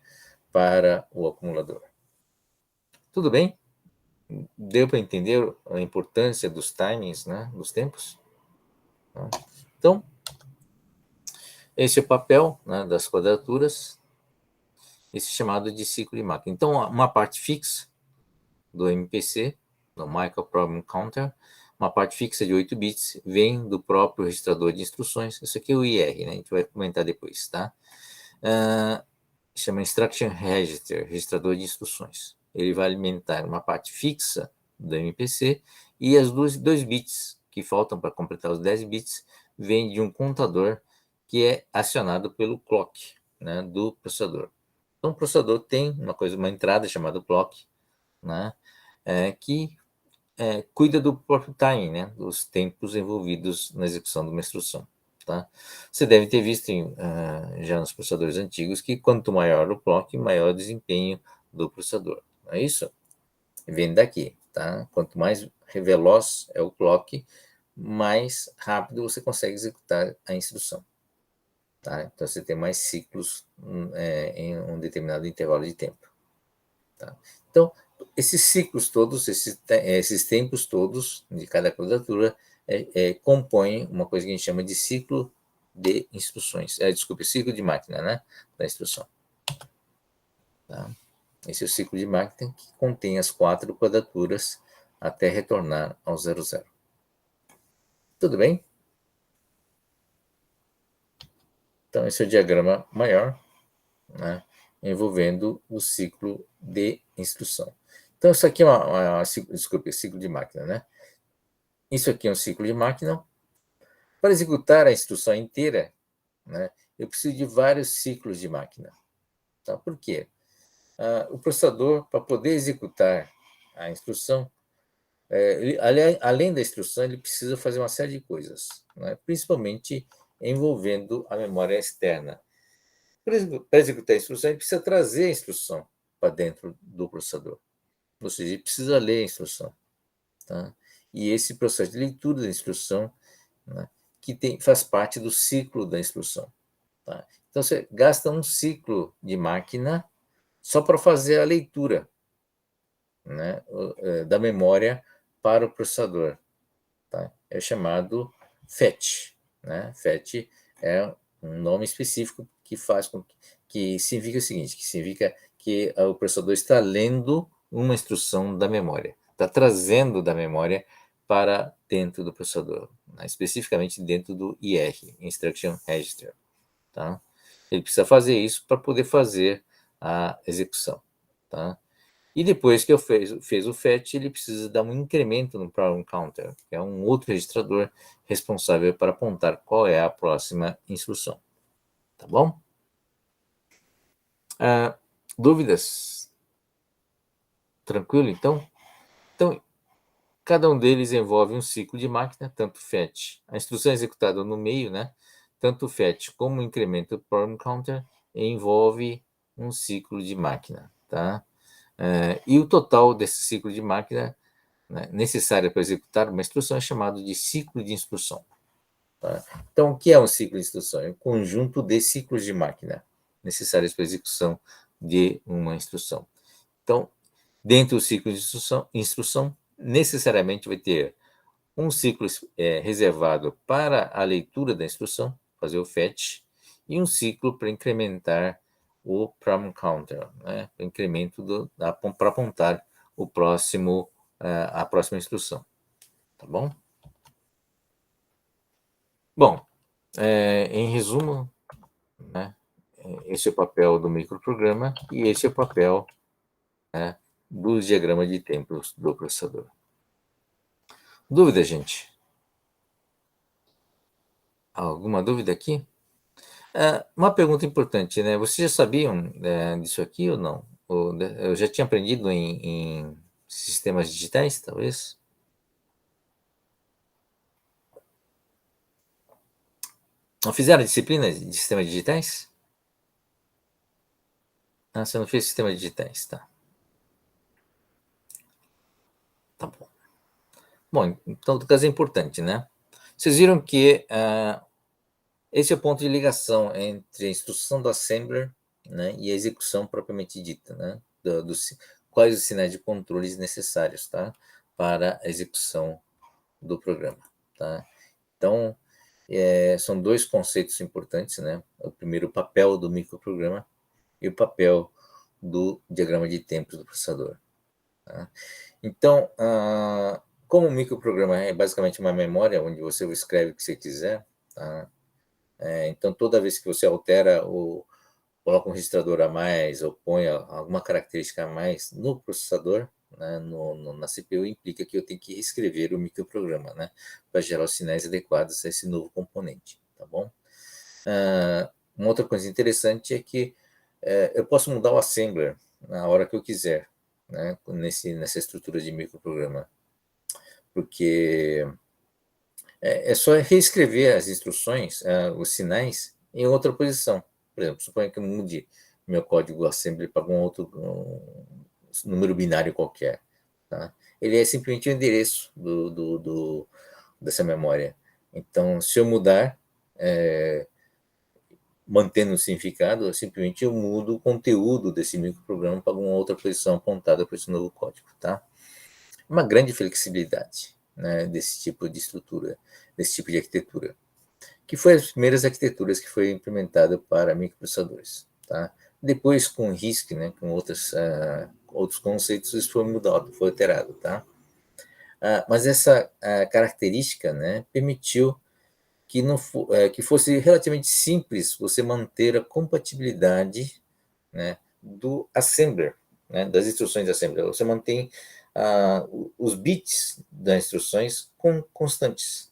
para o acumulador. Tudo bem? Deu para entender a importância dos timings, né, dos tempos? Tá? Então, esse é o papel, né, das quadraturas, esse é chamado de ciclo de máquina. Então, uma parte fixa do MPC, do Micro Problem Counter, uma parte fixa de 8 bits, vem do próprio registrador de instruções. Isso aqui é o IR, né? A gente vai comentar depois, tá? Chama Instruction Register, registrador de instruções. Ele vai alimentar uma parte fixa do MPC e as 2 bits que faltam para completar os 10 bits vêm de um contador que é acionado pelo clock, né, do processador. Então, o processador tem uma entrada chamada clock, né, que cuida do próprio timing, né, dos tempos envolvidos na execução de uma instrução. Tá? Você deve ter visto já nos processadores antigos que quanto maior o clock, maior o desempenho do processador. Não é isso? Vem daqui. Tá? Quanto mais veloz é o clock, mais rápido você consegue executar a instrução. Tá? Então você tem mais ciclos em um determinado intervalo de tempo. Tá? Então, esses ciclos todos, esses tempos todos de cada quadratura compõem uma coisa que a gente chama de ciclo de instruções. Desculpe, ciclo de máquina, né? Da instrução. Tá? Esse é o ciclo de máquina que contém as 4 quadraturas até retornar ao 00. Tudo bem? Então, esse é o diagrama maior, né, envolvendo o ciclo de instrução. Então, isso aqui é ciclo de máquina, né? Isso aqui é um ciclo de máquina. Para executar a instrução inteira, né, eu preciso de vários ciclos de máquina. Tá? Por quê? o processador, para poder executar a instrução, além da instrução, ele precisa fazer uma série de coisas, né? Principalmente envolvendo a memória externa. Para executar a instrução, ele precisa trazer a instrução para dentro do processador. Ou seja, ele precisa ler a instrução. Tá? E esse processo de leitura da instrução, né, faz parte do ciclo da instrução. Tá? Então, você gasta um ciclo de máquina só para fazer a leitura, né, da memória para o processador. Tá? É chamado FET. Né? FET é um nome específico que faz com que significa o seguinte, que significa que o processador está lendo uma instrução da memória, está trazendo da memória para dentro do processador, né? Especificamente dentro do IR, Instruction Register. Tá? Ele precisa fazer isso para poder fazer a execução. Tá? E depois que fez o fetch, ele precisa dar um incremento no problem counter, que é um outro registrador responsável para apontar qual é a próxima instrução. Tá bom? Dúvidas? Tranquilo, então? Então, cada um deles envolve um ciclo de máquina, tanto fetch, a instrução é executada no meio, né? Tanto o fetch como o incremento do problem counter envolve um ciclo de máquina, tá? E o total desse ciclo de máquina, né, necessária para executar uma instrução é chamado de ciclo de instrução. Tá? Então, o que é um ciclo de instrução? É um conjunto de ciclos de máquina necessários para a execução de uma instrução. Então, dentro do ciclo de instrução necessariamente vai ter um ciclo reservado para a leitura da instrução, fazer o fetch, e um ciclo para incrementar o problem counter, né, o incremento para apontar a próxima instrução. Tá bom? Bom, em resumo, né, esse é o papel do microprograma e esse é o papel, né, do diagrama de tempo do processador. Dúvida, gente? Alguma dúvida aqui? Uma pergunta importante, né? Vocês já sabiam disso aqui ou não? Eu já tinha aprendido em sistemas digitais, talvez? Não fizeram disciplina de sistemas digitais? Você não fez sistemas digitais, tá? Tá bom. Bom, então, no caso é importante, né? Vocês viram que esse é o ponto de ligação entre a instrução do assembler, né, e a execução propriamente dita, né? Quais os sinais de controles necessários, tá? Para a execução do programa, tá? Então, são dois conceitos importantes, né? O primeiro, o papel do microprograma e o papel do diagrama de tempos do processador. Tá? Então, como o microprograma é basicamente uma memória onde você escreve o que você quiser, tá? Então, toda vez que você altera ou coloca um registrador a mais ou põe alguma característica a mais no processador, né, na CPU, implica que eu tenho que reescrever o microprograma, né, para gerar os sinais adequados a esse novo componente, tá bom? Uma outra coisa interessante é que eu posso mudar o assembler na hora que eu quiser, né, nessa estrutura de microprograma, porque é só reescrever as instruções, os sinais, em outra posição. Por exemplo, suponha que eu mude meu código assembly para um número binário qualquer. Tá? Ele é simplesmente o endereço dessa memória. Então, se eu mudar, mantendo o significado, simplesmente eu mudo o conteúdo desse microprograma para uma outra posição apontada para esse novo código. Tá? Uma grande flexibilidade, né, desse tipo de estrutura, desse tipo de arquitetura, que foi as primeiras arquiteturas que foi implementada para microprocessadores. Tá? Depois, com RISC, né, com outros conceitos, isso foi mudado, foi alterado. Tá? Mas essa característica, né, permitiu que, que fosse relativamente simples você manter a compatibilidade, né, do assembler, né, das instruções de assembler. Você mantém os bits das instruções constantes,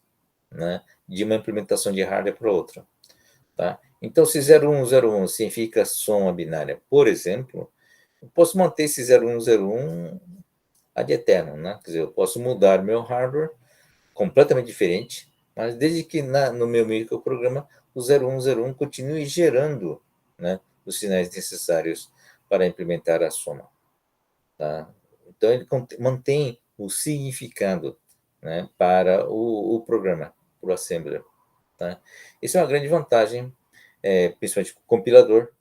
né, de uma implementação de hardware para outra. Tá? Então, se 0101 significa soma binária, por exemplo, eu posso manter esse 0101 ad eternum, né? Quer dizer, eu posso mudar meu hardware completamente diferente, mas desde que no meu microprograma o 0101 continue gerando, né, os sinais necessários para implementar a soma. Tá? Então, ele mantém o significado, né, para o programa, para o assembler. Tá? Isso é uma grande vantagem, principalmente o compilador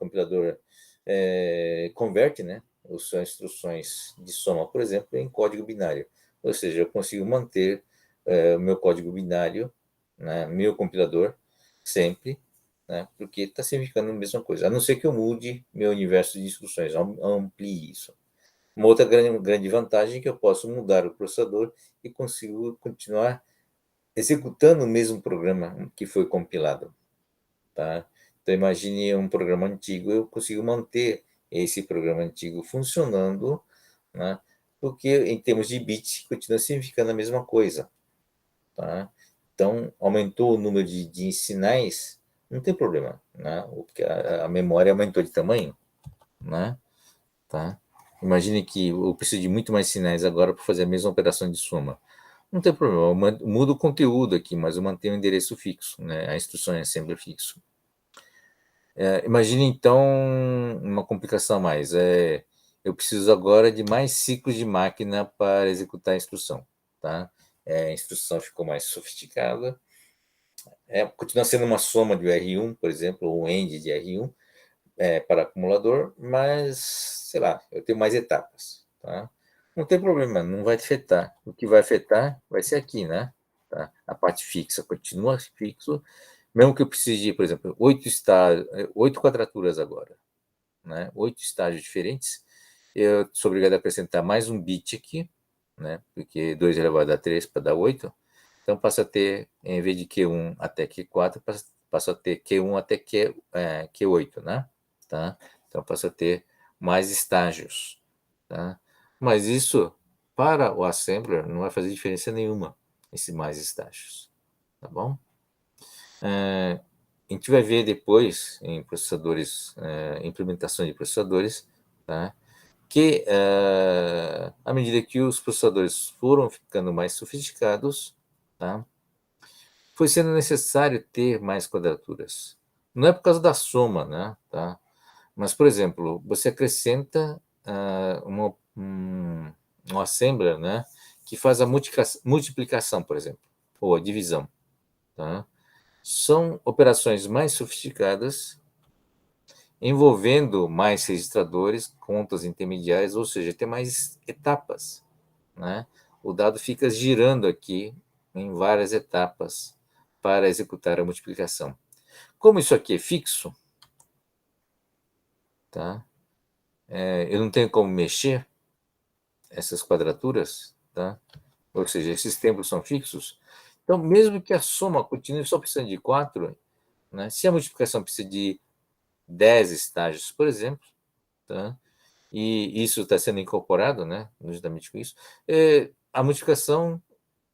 converte, né, as suas instruções de soma, por exemplo, em código binário. Ou seja, eu consigo manter o meu código binário, né, meu compilador, sempre, né, porque está significando a mesma coisa, a não ser que eu mude meu universo de instruções, amplie isso. Uma outra grande vantagem é que eu posso mudar o processador e consigo continuar executando o mesmo programa que foi compilado. Tá? Então, imagine um programa antigo, eu consigo manter esse programa antigo funcionando, né? Porque em termos de bits continua significando a mesma coisa. Tá? Então, aumentou o número de sinais, não tem problema. Né? A memória aumentou de tamanho. Né? Tá? Imagine que eu preciso de muito mais sinais agora para fazer a mesma operação de soma. Não tem problema, eu mudo o conteúdo aqui, mas eu mantenho o endereço fixo, né? A instrução é sempre fixo. Imagine então uma complicação a mais. Eu preciso agora de mais ciclos de máquina para executar a instrução. Tá? A instrução ficou mais sofisticada. Continua sendo uma soma de R1, por exemplo, ou um AND de R1 para acumulador, mas, sei lá, eu tenho mais etapas. Tá? Não tem problema, não vai afetar. O que vai afetar vai ser aqui, né? Tá? A parte fixa continua fixo, mesmo que eu precise de, por exemplo, 8 quadraturas agora, né? 8 estágios diferentes, eu sou obrigado a acrescentar mais um bit aqui, né? Porque 2 elevado a 3 para dar 8. Então, passa a ter, em vez de Q1 até Q4, passa a ter Q1 até Q8, né? Tá? Então, passa a ter mais estágios. Tá? Mas isso, para o assembler, não vai fazer diferença nenhuma, esses mais estágios. Tá bom? A gente vai ver depois, em processadores, implementação de processadores, tá? Que à medida que os processadores foram ficando mais sofisticados, tá? Foi sendo necessário ter mais quadraturas. Não é por causa da soma, né? Tá? Mas, por exemplo, você acrescenta um assembler, né? Que faz a multiplicação, por exemplo, ou a divisão. Tá? São operações mais sofisticadas, envolvendo mais registradores, contas intermediárias, ou seja, tem mais etapas. Né? O dado fica girando aqui em várias etapas para executar a multiplicação. Como isso aqui é fixo, tá? Eu não tenho como mexer essas quadraturas, tá? Ou seja, esses tempos são fixos. Então, mesmo que a soma continue só precisando de 4, né? Se a multiplicação precisa de 10 estágios, por exemplo, tá? E isso está sendo incorporado, né, justamente com isso, a multiplicação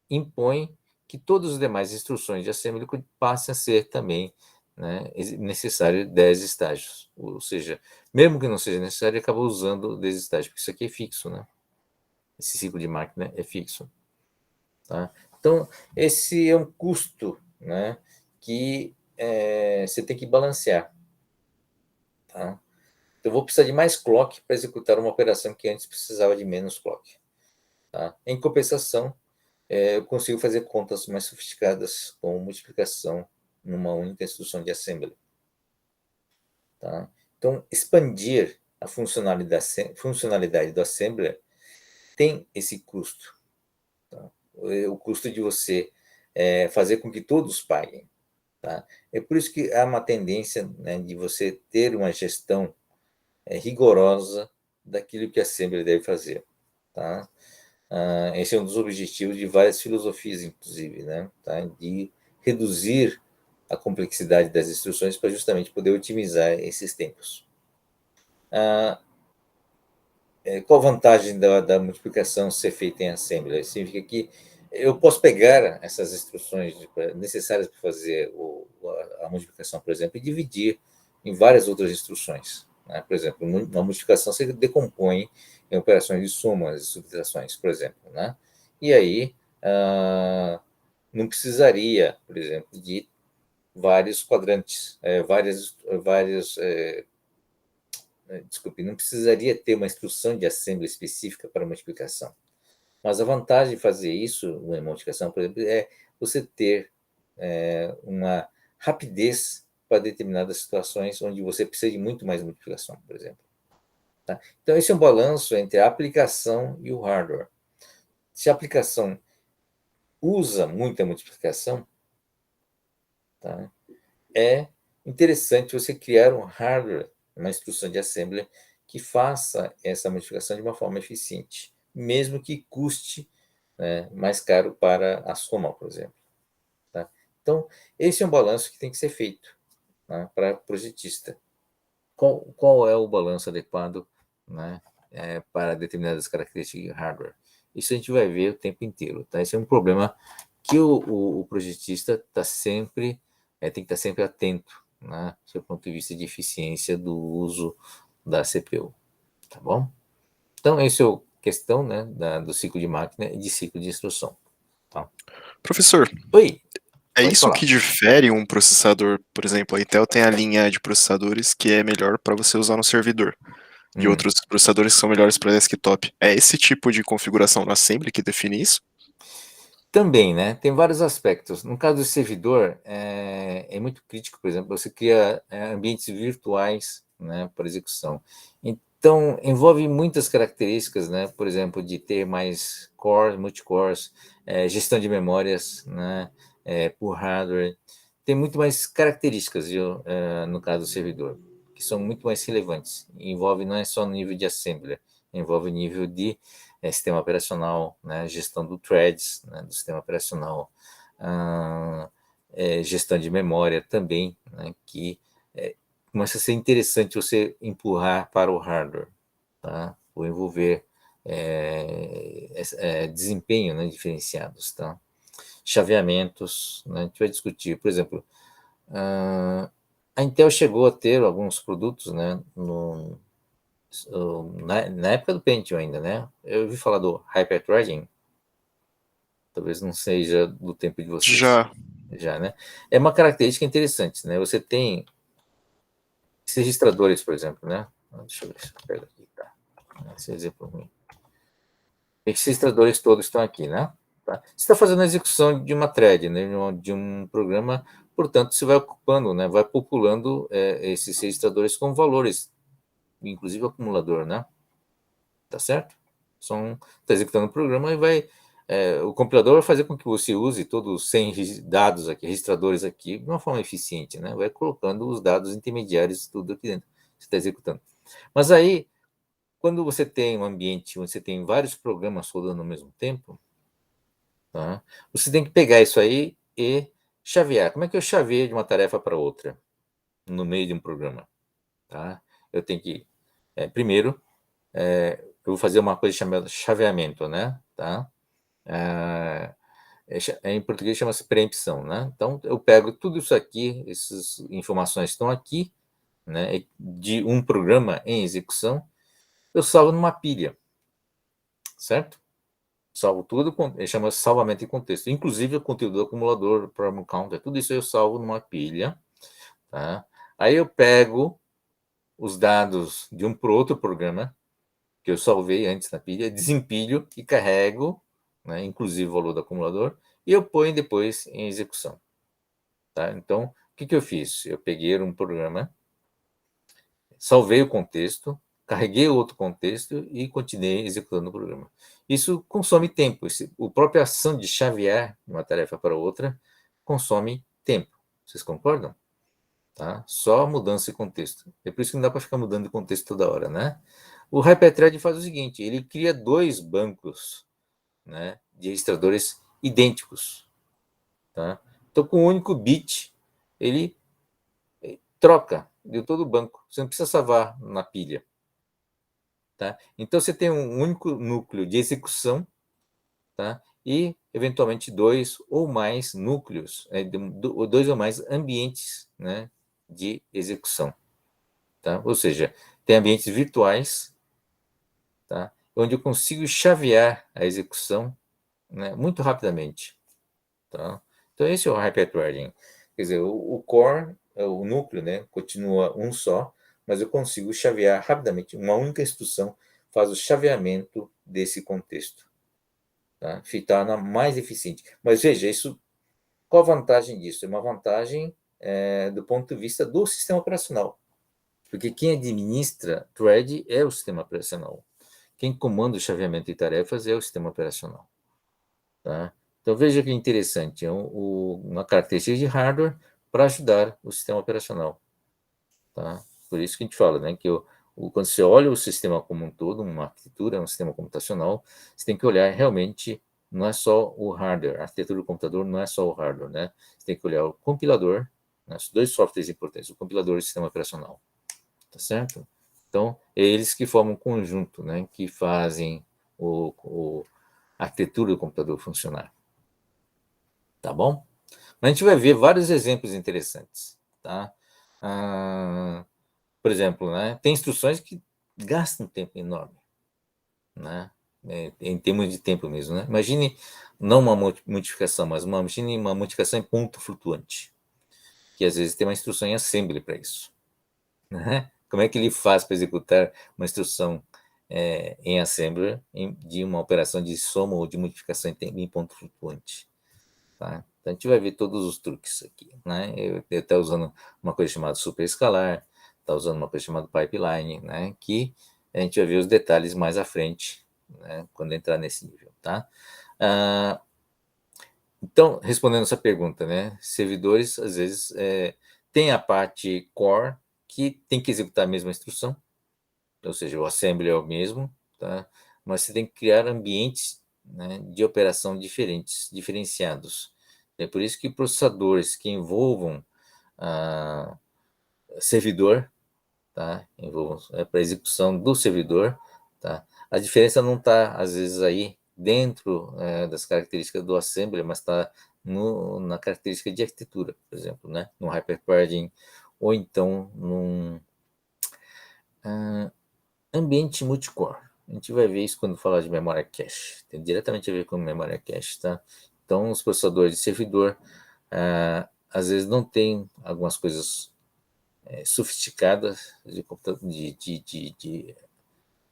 impõe que todas as demais instruções de assembly passem a ser também, né, necessário 10 estágios. Ou seja, mesmo que não seja necessário, acaba usando 10 estágios, porque isso aqui é fixo, né? Esse ciclo de máquina é fixo. Tá? Então, esse é um custo, né, que você tem que balancear. Tá? Então, eu vou precisar de mais clock para executar uma operação que antes precisava de menos clock. Tá? Em compensação, eu consigo fazer contas mais sofisticadas com multiplicação numa única instrução de assembly. Tá? Então, expandir a funcionalidade do assembler tem esse custo. Tá? O custo de você fazer com que todos paguem. Tá? É por isso que há uma tendência, né, de você ter uma gestão rigorosa daquilo que a assembly deve fazer. Tá? Esse é um dos objetivos de várias filosofias, inclusive, né? Tá? De reduzir a complexidade das instruções para justamente poder otimizar esses tempos. Qual a vantagem da multiplicação ser feita em assembly? Significa que eu posso pegar essas instruções necessárias para fazer a multiplicação, por exemplo, e dividir em várias outras instruções. né? Por exemplo, uma multiplicação se decompõe em operações de somas e subtrações, por exemplo, né? E aí, não precisaria, por exemplo, de vários quadrantes, desculpe, não precisaria ter uma instrução de assembly específica para multiplicação. Mas a vantagem de fazer isso, uma multiplicação, por exemplo, é você ter uma rapidez para determinadas situações onde você precisa de muito mais multiplicação, por exemplo. Tá? Então, esse é um balanço entre a aplicação e o hardware. Se a aplicação usa muita multiplicação, tá? É interessante você criar um hardware, uma instrução de assembly que faça essa multiplicação de uma forma eficiente, mesmo que custe, né, mais caro para a soma, por exemplo. Tá? Então, esse é um balanço que tem que ser feito, né, para projetista. Qual é o balanço adequado, né, para determinadas características de hardware? Isso a gente vai ver o tempo inteiro. Tá? Esse é um problema que o projetista tem que estar sempre atento, né, do ponto de vista de eficiência do uso da CPU. Tá bom? Então, essa é a questão, né, do ciclo de máquina e de ciclo de instrução. Tá? Professor, Oi, é pode isso falar. que difere um processador, por exemplo, a Intel tem a linha de processadores que é melhor para você usar no servidor, e outros processadores que são melhores para desktop. É esse tipo de configuração no assembly que define isso? Também, né? Tem vários aspectos. No caso do servidor, é muito crítico, por exemplo, você cria ambientes virtuais, né, para execução. Então, envolve muitas características, né? Por exemplo, de ter mais cores, multicores, gestão de memórias, né, por hardware. Tem muito mais características, viu, no caso do servidor, que são muito mais relevantes. Envolve não é só nível de assembly, envolve nível de sistema operacional, né, gestão do threads, né, do sistema operacional, gestão de memória também, né, que começa a ser interessante você empurrar para o hardware, tá? Ou envolver desempenho, né, diferenciados, tá? Chaveamentos, né, a gente vai discutir, por exemplo, a Intel chegou a ter alguns produtos, né, na época do Pentium ainda, né? Eu ouvi falar do Hyperthreading, talvez não seja do tempo de vocês, Já. já, né? É uma característica interessante, né? Você tem esses registradores, por exemplo, né? Deixa eu ver se eu pego aqui, tá? Esse é exemplo ruim. Esses registradores todos estão aqui, né? Tá? Você está fazendo a execução de uma thread, né? De um programa, portanto, você vai ocupando, né? Vai populando esses registradores com valores, inclusive acumulador, né? Tá certo? Está executando o programa e o compilador vai fazer com que você use todos os 100 dados aqui, registradores aqui, de uma forma eficiente, né? Vai colocando os dados intermediários tudo aqui dentro. Você está executando. Mas aí, quando você tem um ambiente onde você tem vários programas rodando ao mesmo tempo, tá? Você tem que pegar isso aí e chavear. Como é que eu chaveio de uma tarefa para outra no meio de um programa? Tá? Eu tenho que, primeiro, eu vou fazer uma coisa chamada chaveamento, né? Tá? Em português chama-se preempção, né? Então, eu pego tudo isso aqui, essas informações estão aqui, né? De um programa em execução, eu salvo numa pilha, certo? Salvo tudo, chama-se salvamento de contexto. Inclusive o conteúdo do acumulador, problem counter, tudo isso eu salvo numa pilha, tá? Aí eu pego os dados de um para outro programa, que eu salvei antes na pilha, desempilho e carrego, né, inclusive o valor do acumulador, e eu ponho depois em execução. Tá? Então, o que eu fiz? Eu peguei um programa, salvei o contexto, carreguei outro contexto e continuei executando o programa. Isso consome tempo. A própria ação de chavear de uma tarefa para outra consome tempo. Vocês concordam? Tá? Só mudança de contexto. É por isso que não dá para ficar mudando de contexto toda hora, né? O Hyperthread faz o seguinte, ele cria dois bancos, né, de registradores idênticos. Tá? Então, com um único bit, ele troca de todo o banco. Você não precisa salvar na pilha. Tá? Então, você tem um único núcleo de execução, tá? E, eventualmente, dois ou mais núcleos, dois ou mais ambientes, né, de execução. Tá? Ou seja, tem ambientes virtuais, tá? Onde eu consigo chavear a execução, né, muito rapidamente. Tá? Então, esse é o hyperthreading. Quer dizer, o core, o núcleo, né, continua um só, mas eu consigo chavear rapidamente. Uma única instrução faz o chaveamento desse contexto. Tá? Torna mais eficiente. Mas veja, isso, qual a vantagem disso? É uma vantagem do ponto de vista do sistema operacional. Porque quem administra thread é o sistema operacional. Quem comanda o chaveamento de tarefas é o sistema operacional. Tá? Então, veja que interessante, é uma característica de hardware para ajudar o sistema operacional. Tá? Por isso que a gente fala, né, que quando você olha o sistema como um todo, uma arquitetura, um sistema computacional, você tem que olhar realmente, não é só o hardware, a arquitetura do computador não é só o hardware, né? Você tem que olhar o compilador, né, os dois softwares importantes, o compilador e o sistema operacional. Tá certo? Então, é eles que formam um conjunto, né, que fazem a arquitetura do computador funcionar. Tá bom? Mas a gente vai ver vários exemplos interessantes, tá? Por exemplo, né, tem instruções que gastam tempo enorme, né? Em termos de tempo mesmo, né? Imagine não uma multiplicação, mas imagine uma multiplicação em ponto flutuante, que às vezes tem uma instrução em assembly para isso, né? Como é que ele faz para executar uma instrução em assembly de uma operação de soma ou de multiplicação em ponto flutuante? Tá? Então, a gente vai ver todos os truques aqui. Né? Eu estou usando uma coisa chamada superescalar, está usando uma coisa chamada pipeline, né? Que a gente vai ver os detalhes mais à frente, né? Quando entrar nesse nível. Tá? Então, respondendo essa pergunta, né? Servidores, às vezes, tem a parte core, que tem que executar a mesma instrução, ou seja, o assembly é o mesmo, tá? Mas você tem que criar ambientes, né, de operação diferenciados. É por isso que processadores que envolvam servidor, tá? Envolvam para execução do servidor, tá? A diferença não está, às vezes, aí dentro das características do assembly, mas está na característica de arquitetura, por exemplo, né? No hyperthreading, ou então num ambiente multicore. A gente vai ver isso quando falar de memória cache. Tem diretamente a ver com memória cache, tá? Então, os processadores de servidor, às vezes, não tem algumas coisas sofisticadas de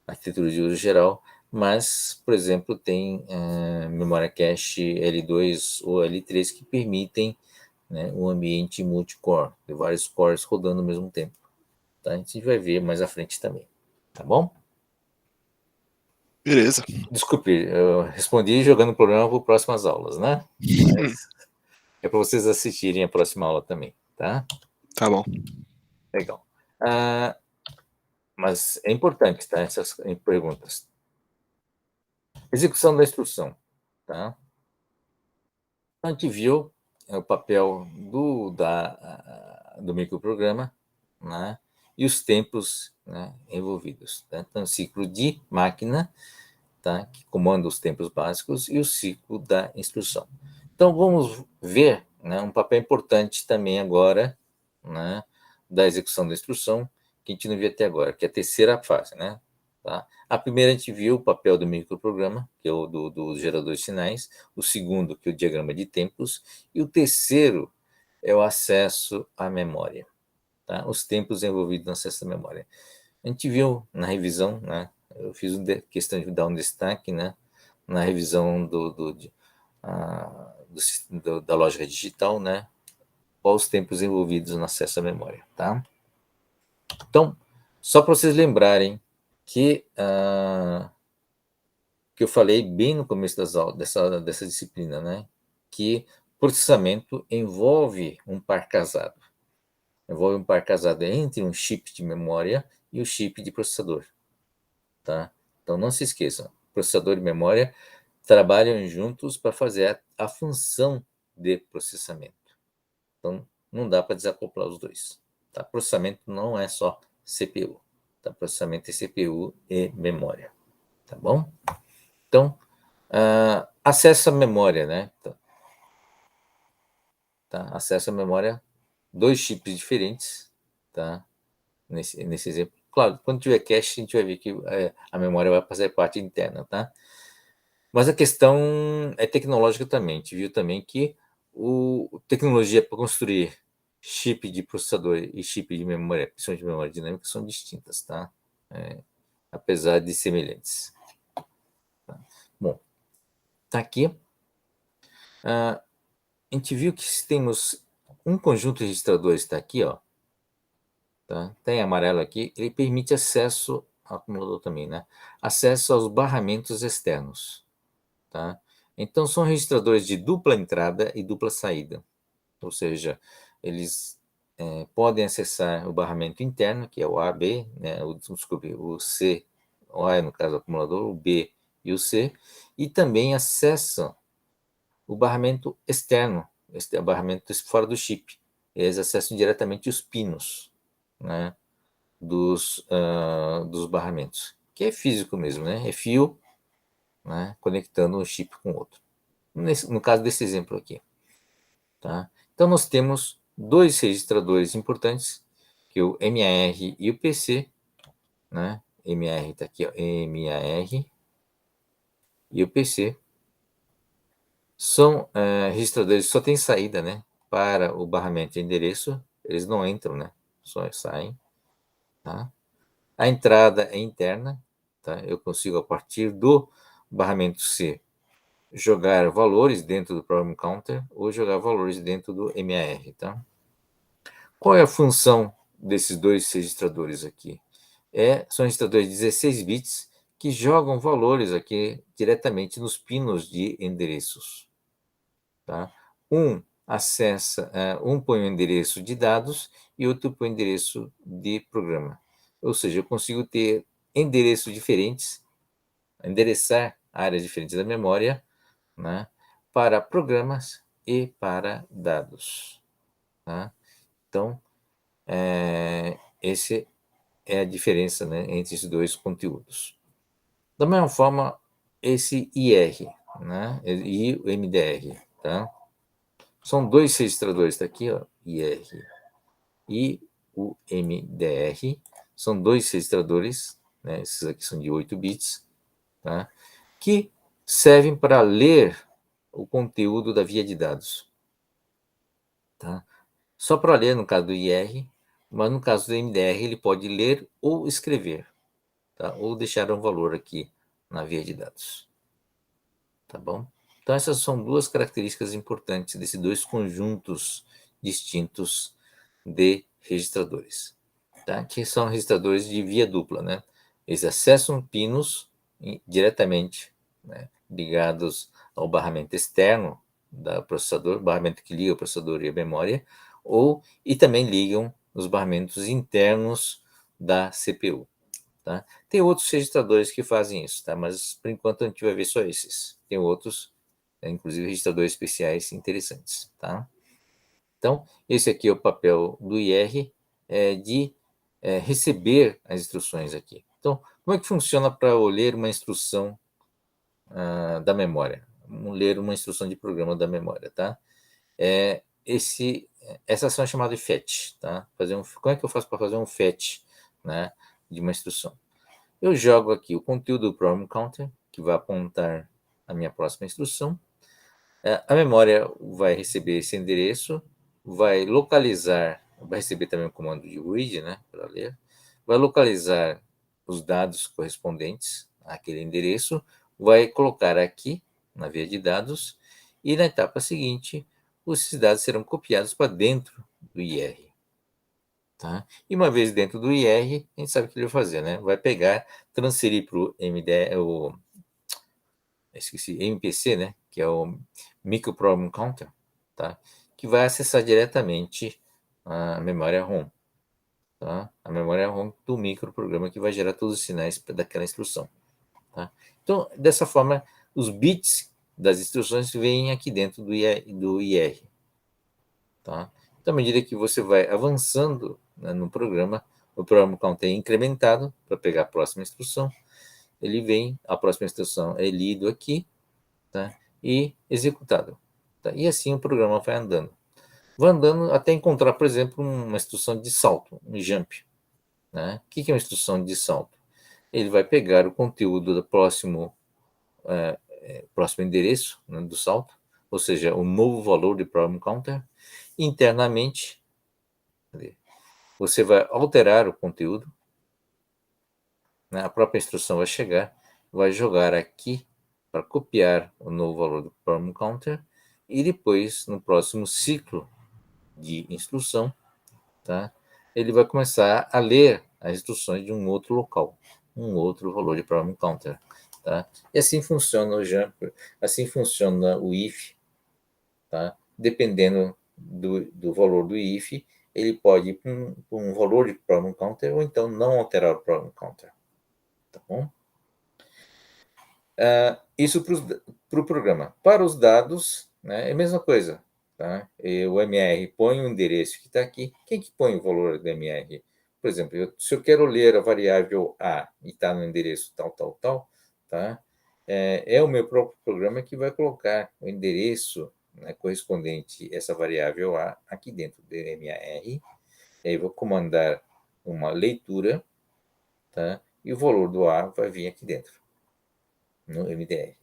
arquitetura de uso geral, mas, por exemplo, tem memória cache L2 ou L3 que permitem, né, um ambiente multicore, de vários cores rodando ao mesmo tempo. Tá? A gente vai ver mais à frente também. Tá bom? Beleza. Desculpe, eu respondi jogando o programa para próximas aulas, né? Mas é para vocês assistirem a próxima aula também, tá? Tá bom. Legal. Mas é importante, tá? Essas perguntas. Execução da instrução, tá? A gente viu o papel do microprograma, né? E os tempos, né, envolvidos. Tá? Então, o ciclo de máquina, tá? Que comanda os tempos básicos, e o ciclo da instrução. Então, vamos ver, né, um papel importante também agora, né, da execução da instrução, que a gente não viu até agora, que é a terceira fase. Né? Tá? A primeira a gente viu o papel do microprograma, que é o do gerador de sinais, o segundo, que é o diagrama de tempos, e o terceiro é o acesso à memória, tá? Os tempos envolvidos no acesso à memória. A gente viu na revisão, né? Eu fiz questão de dar um destaque, né? Na revisão da lógica digital, né? Quais os tempos envolvidos no acesso à memória, tá? Então, só para vocês lembrarem que eu falei bem no começo das aulas, dessa disciplina, né? Que processamento envolve um par casado. Envolve um par casado entre um chip de memória e o chip de processador. Tá? Então, não se esqueçam, processador e memória trabalham juntos para fazer a função de processamento. Então, não dá para desacoplar os dois. Tá? Processamento não é só CPU. Tá? Processamento é CPU e memória. Tá bom? Então, acesso à memória, né? Tá? Acesso à memória, dois chips diferentes, tá? Nesse exemplo. claro, quando tiver cache, a gente vai ver que a memória vai fazer parte interna, tá? Mas a questão é tecnológica também. A gente viu também que tecnologia para construir chip de processador e chip de memória, principalmente de memória dinâmica, são distintas, tá? Apesar de semelhantes. Tá? Bom, tá aqui. A gente viu que temos um conjunto de registradores, está aqui, ó. Tá? Tem amarelo aqui, ele permite acesso ao acumulador também, né? Acesso aos barramentos externos, tá? Então são registradores de dupla entrada e dupla saída, ou seja, eles podem acessar o barramento interno, que é o A, B, né? Desculpe, o C, o A é no caso do acumulador, o B e o C, e também acessam o barramento externo, este é o barramento fora do chip. Eles acessam diretamente os pinos, né? dos barramentos, que é físico mesmo, né? É fio, né? Conectando um chip com outro. No caso desse exemplo aqui, tá? Então nós temos dois registradores importantes, que é o MAR e o PC, né? MAR está aqui, ó, MAR e o PC são registradores que só tem saída, né? Para o barramento de endereço, eles não entram, né? Só saem, tá? A entrada é interna, tá? Eu consigo, a partir do barramento C, jogar valores dentro do Program Counter ou jogar valores dentro do MAR. Tá? Qual é a função desses dois registradores aqui? São registradores de 16 bits que jogam valores aqui diretamente nos pinos de endereços. Tá? Um põe o endereço de dados e outro põe o endereço de programa. Ou seja, eu consigo ter endereços diferentes, endereçar áreas diferentes da memória, né, para programas e para dados. Tá? Então, essa é a diferença, né, entre esses dois conteúdos. Da mesma forma, esse IR, né, e o MDR, tá? São dois registradores, está aqui, ó, IR e o MDR. São dois registradores, né, esses aqui são de 8 bits, tá, que servem para ler o conteúdo da via de dados. Tá? Só para ler no caso do IR, mas no caso do MDR ele pode ler ou escrever, tá? Ou deixar um valor aqui na via de dados. Tá bom? Então essas são duas características importantes desses dois conjuntos distintos de registradores, tá? Que são registradores de via dupla, né? Eles acessam pinos diretamente, né, ligados ao barramento externo do processador, barramento que liga o processador e a memória, e também ligam os barramentos internos da CPU. Tá? Tem outros registradores que fazem isso, tá? Mas por enquanto a gente vai ver só esses. Tem outros, inclusive registradores especiais interessantes. Tá? Então, esse aqui é o papel do IR, de receber as instruções aqui. Então, como é que funciona para eu ler uma instrução da memória? Vamos ler uma instrução de programa da memória. Tá? Essa ação é chamada de fetch. Tá? Como é que eu faço para fazer um fetch, né, de uma instrução? Eu jogo aqui o conteúdo do Program Counter, que vai apontar a minha próxima instrução. A memória vai receber esse endereço, vai localizar, vai receber também o comando de read, né, para ler, vai localizar os dados correspondentes àquele endereço, vai colocar aqui na via de dados, e na etapa seguinte, esses dados serão copiados para dentro do IR. Tá? E uma vez dentro do IR, a gente sabe o que ele vai fazer, né? Vai pegar, transferir para o MPC, né? Que é o Micro Program Counter, tá? Que vai acessar diretamente a memória ROM. Tá? A memória ROM do microprograma que vai gerar todos os sinais daquela instrução. Tá? Então, dessa forma, os bits das instruções vêm aqui dentro do IR. Tá? Então, à medida que você vai avançando, né, no programa, o programa counter é incrementado para pegar a próxima instrução. Ele vem, a próxima instrução é lido aqui, tá? E executado. Tá? E assim o programa vai andando. Vai andando até encontrar, por exemplo, uma instrução de salto, um jump. Né? O que é uma instrução de salto? Ele vai pegar o conteúdo do próximo endereço, né, do salto, ou seja, o novo valor de problem counter. Internamente, você vai alterar o conteúdo, né? A própria instrução vai chegar, vai jogar aqui para copiar o novo valor do problem counter e depois, no próximo ciclo de instrução, tá? Ele vai começar a ler as instruções de um outro local, um outro valor de problem counter. Tá? E assim funciona o jumper, assim funciona o if. Tá? Dependendo do valor do if, ele pode ir para um valor de problem counter ou então não alterar o problem counter. Tá bom? Isso para o programa. Para os dados, né, é a mesma coisa. Tá? O MR põe o endereço que está aqui. Quem que põe o valor do MR? Por exemplo, se eu quero ler a variável A e está no endereço tal, tal, tal, tá? É o meu próprio programa que vai colocar o endereço, né, correspondente a essa variável A aqui dentro do MR. Aí eu vou comandar uma leitura, tá? E o valor do A vai vir aqui dentro, no MDR.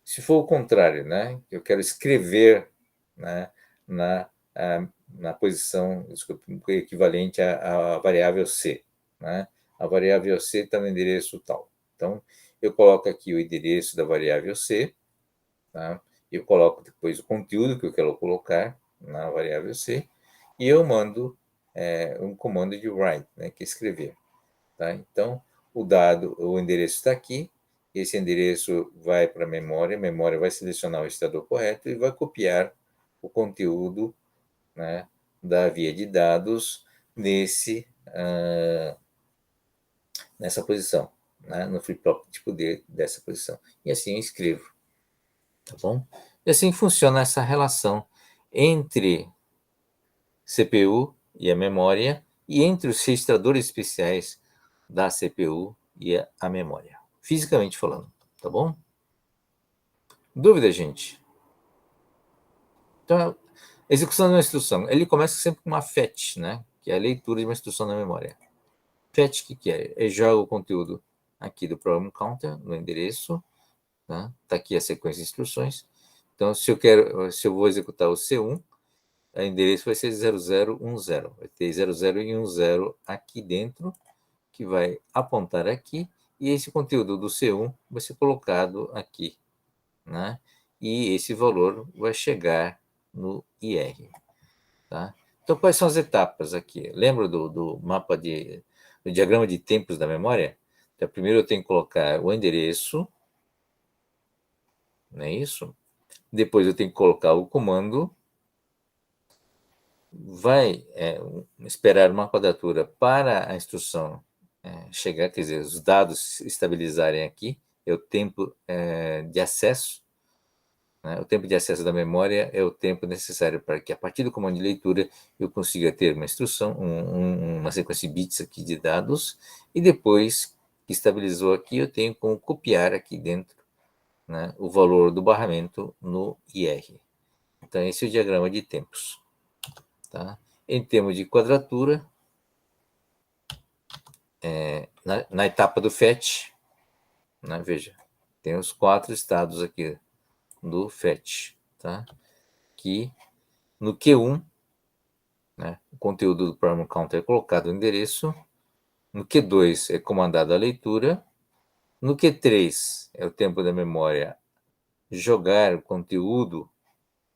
Se for o contrário, né, eu quero escrever, né, na posição, desculpa, equivalente à variável C. Né? A variável C está no endereço tal. Então, eu coloco aqui o endereço da variável C, tá? Eu coloco depois o conteúdo que eu quero colocar na variável C, e eu mando um comando de write, né, que é escrever. Tá? Então, o endereço está aqui, esse endereço vai para a memória vai selecionar o estador correto e vai copiar o conteúdo, né, da via de dados nessa posição, né, no flip-flop tipo D dessa posição. E assim eu escrevo, tá bom? E assim funciona essa relação entre CPU e a memória e entre os registradores especiais da CPU e a memória, fisicamente falando, tá bom? Dúvida, gente? Então, execução de uma instrução, ele começa sempre com uma fetch, né? Que é a leitura de uma instrução na memória. Fetch, o que é? Ele joga o conteúdo aqui do program counter no endereço, tá? Tá aqui a sequência de instruções. Então, se eu vou executar o C1, o endereço vai ser 0010. Vai ter 00 e 10 aqui dentro, que vai apontar aqui, e esse conteúdo do C1 vai ser colocado aqui, né? E esse valor vai chegar no IR. Tá? Então, quais são as etapas aqui? Lembra do mapa do diagrama de tempos da memória? Então, primeiro eu tenho que colocar o endereço, não é isso? Depois eu tenho que colocar o comando, vai esperar uma quadratura para a instrução chegar, quer dizer, os dados se estabilizarem aqui, é o tempo de acesso, né? O tempo de acesso da memória é o tempo necessário para que, a partir do comando de leitura, eu consiga ter uma instrução, uma sequência de bits aqui de dados, e depois que estabilizou aqui, eu tenho como copiar aqui dentro, né, o valor do barramento no IR. Então, esse é o diagrama de tempos. Tá? Em termos de quadratura, na etapa do fetch, né, veja, tem os 4 estados aqui do fetch, tá? Que no Q1, né, o conteúdo do program counter é colocado no endereço, no Q2 é comandada a leitura, no Q3 é o tempo da memória jogar o conteúdo,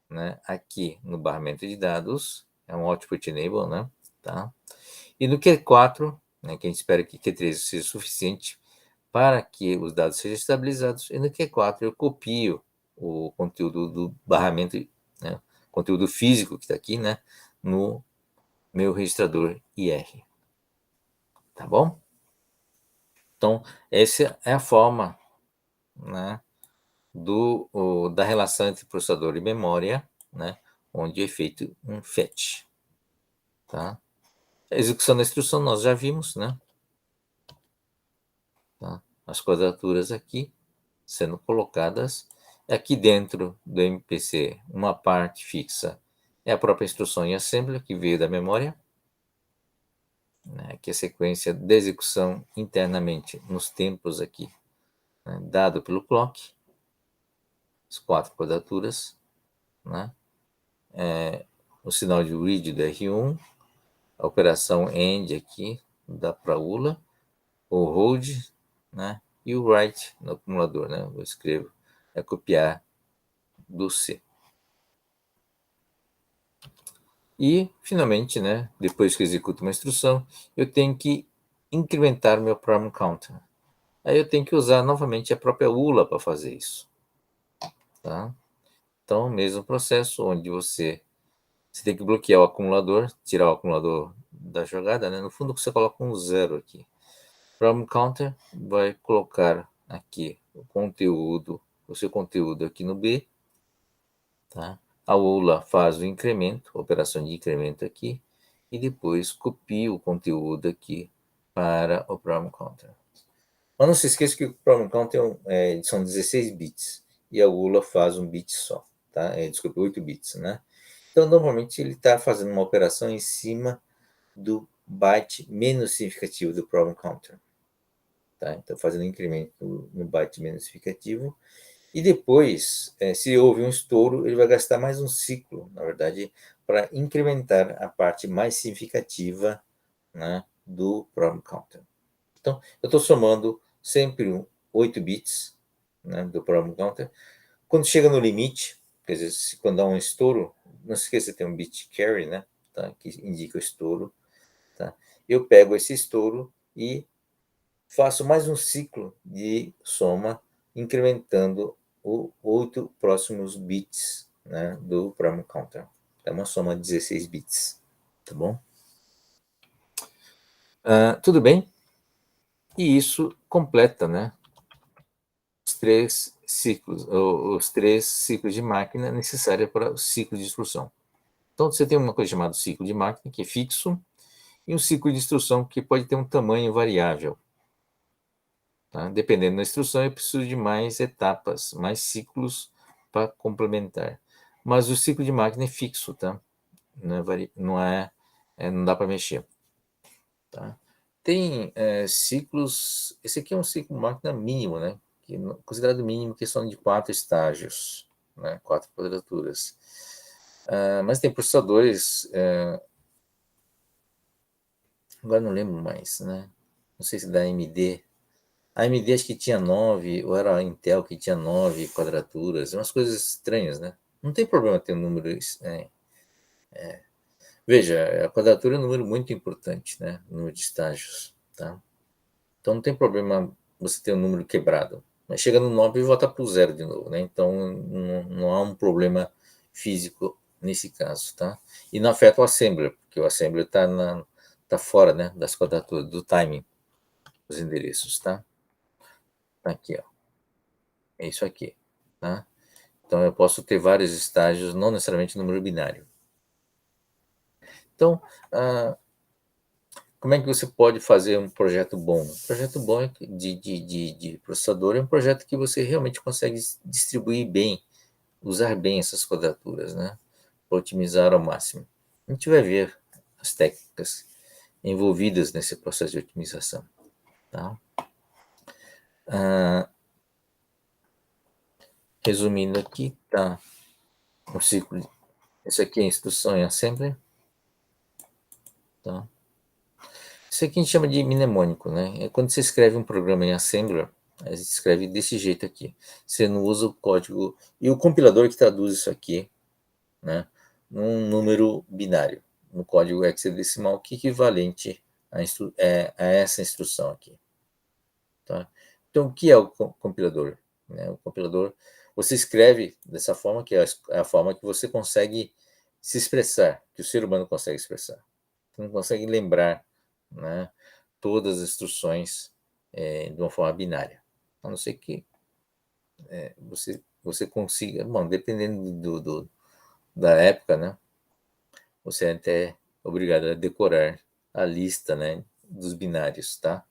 né, aqui no barramento de dados, é um output enable, né, tá? E no Q4, né, que a gente espera que Q3 seja suficiente para que os dados sejam estabilizados, e no Q4 eu copio o conteúdo do barramento, né, conteúdo físico que está aqui, né, no meu registrador IR. Tá bom? Então, essa é a forma, né, da relação entre processador e memória, né, onde é feito um fetch. Tá? A execução da instrução nós já vimos, né? Tá? As quadraturas aqui sendo colocadas. Aqui dentro do MPC, uma parte fixa é a própria instrução em assembly que veio da memória. né, que é a sequência de execução internamente nos tempos aqui, né, dado pelo clock, as 4 quadraturas, né, o sinal de read do R1, a operação end aqui da praula, o hold, né, e o write no acumulador, né, eu escrevo, é copiar do C. E, finalmente, né, depois que eu executo uma instrução, eu tenho que incrementar meu program counter. Aí eu tenho que usar novamente a própria ULA para fazer isso. Tá? Então, mesmo processo onde você tem que bloquear o acumulador, tirar o acumulador da jogada, né? No fundo você coloca um 0 aqui. Program counter vai colocar aqui o seu conteúdo aqui no B, tá? A ULA faz o incremento, a operação de incremento aqui, e depois copia o conteúdo aqui para o program counter. Mas não se esqueça que o program counter são 16 bits, e a ULA faz um bit só, tá? Desculpa, 8 bits, né? Então, normalmente, ele está fazendo uma operação em cima do byte menos significativo do program counter. Tá? Então, fazendo um incremento no byte menos significativo. E depois, se houve um estouro, ele vai gastar mais um ciclo, na verdade, para incrementar a parte mais significativa, né, do program counter. Então, eu estou somando sempre 8 bits, né, do program counter. Quando chega no limite, quer dizer, quando há um estouro, não se esqueça de ter um bit carry, né, tá, que indica o estouro. Tá? Eu pego esse estouro e faço mais um ciclo de soma, incrementando os 8 próximos bits, né, do program counter. É uma soma de 16 bits, tá bom? Tudo bem? E isso completa, né, os 3 ciclos de máquina necessários para o ciclo de instrução. Então, você tem uma coisa chamada ciclo de máquina, que é fixo, e um ciclo de instrução que pode ter um tamanho variável. Tá? Dependendo da instrução, eu preciso de mais etapas, mais ciclos para complementar. Mas o ciclo de máquina é fixo, tá? Não dá para mexer. Tá? Tem ciclos. Esse aqui é um ciclo de máquina mínimo, né? Considerado mínimo, que são de 4 estágios, né? 4 quadraturas. Mas tem processadores. Agora não lembro mais, né? Não sei se da AMD. A AMD acho que tinha 9, ou era a Intel que tinha 9 quadraturas, umas coisas estranhas, né? Não tem problema ter um número. Veja, a quadratura é um número muito importante, né? O número de estágios, tá? Então não tem problema você ter um número quebrado. Mas chega no 9 e volta para o 0 de novo, né? Então não há um problema físico nesse caso, tá? E não afeta o assembler, porque o assembler tá fora, né, das quadraturas, do timing dos endereços, tá? Aqui, ó. É isso aqui, tá? Então, eu posso ter vários estágios, não necessariamente número binário. Então, como é que você pode fazer um projeto bom? Um projeto bom de processador é um projeto que você realmente consegue distribuir bem, usar bem essas quadraturas, né? Para otimizar ao máximo. A gente vai ver as técnicas envolvidas nesse processo de otimização, tá? Resumindo aqui, tá? O ciclo. Isso aqui é instrução em assembly, tá? Isso aqui a gente chama de mnemônico, né? É quando você escreve um programa em Assembler, a gente escreve desse jeito aqui. Você não usa o código. E o compilador que traduz isso aqui, né, num número binário, no código hexadecimal, que é equivalente a essa instrução aqui. Tá? Então, o que é o compilador? Né? O compilador, você escreve dessa forma, que é a forma que você consegue se expressar, que o ser humano consegue expressar. Você não consegue lembrar, né, todas as instruções de uma forma binária. A não ser que você consiga, bom, dependendo da época, né, você é até obrigado a decorar a lista, né, dos binários, tá?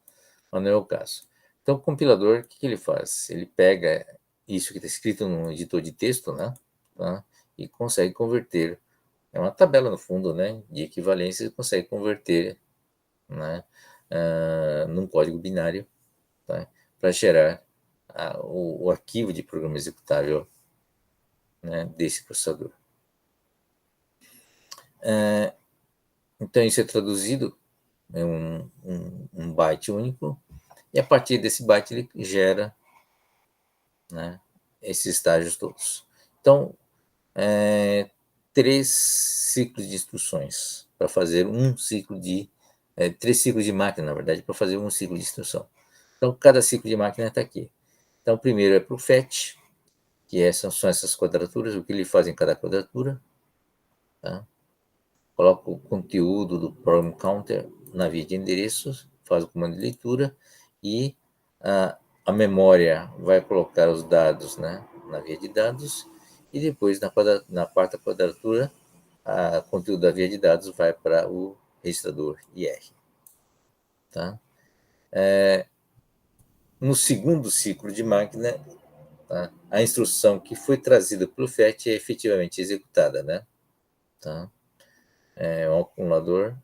Mas não é o caso. Então, o compilador, o que ele faz? Ele pega isso que está escrito no editor de texto, né, tá? E consegue converter. É uma tabela, no fundo, né, de equivalência, e consegue converter né, num código binário, tá, para gerar o arquivo de programa executável, né, desse processador. Então, isso é traduzido em um byte único, e a partir desse byte ele gera, né, esses estágios todos. Então, 3 ciclos de instruções para fazer um ciclo de 3 ciclos de máquina, na verdade, para fazer um ciclo de instrução. Então, cada ciclo de máquina está aqui. Então, o primeiro é para o fetch, que são essas quadraturas, o que ele faz em cada quadratura. Tá? Coloca o conteúdo do program counter na via de endereços, faz o comando de leitura e a memória vai colocar os dados, né, na via de dados, e depois na quarta quadratura o conteúdo da via de dados vai para o registrador IR. Tá? No segundo ciclo de máquina, tá, a instrução que foi trazida pelo FET é efetivamente executada. Né? Tá? Um acumulador,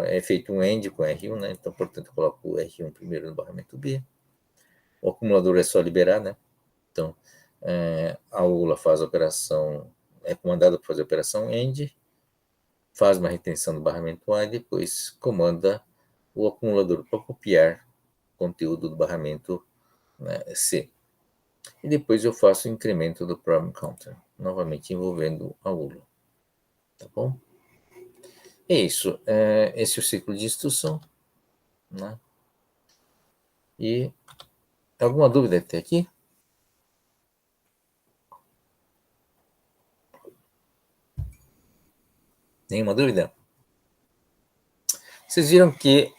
é feito um AND com R1, né? Então, portanto, eu coloco o R1 primeiro no barramento B. O acumulador é só liberar, né? Então, a ULA faz a operação, é comandada para fazer a operação AND, faz uma retenção do barramento A e depois comanda o acumulador para copiar conteúdo do barramento, né, C. E depois eu faço o incremento do program counter, novamente envolvendo a ULA. Tá bom? É isso. Esse é o ciclo de instrução. Né? E alguma dúvida até aqui? Nenhuma dúvida? Vocês viram que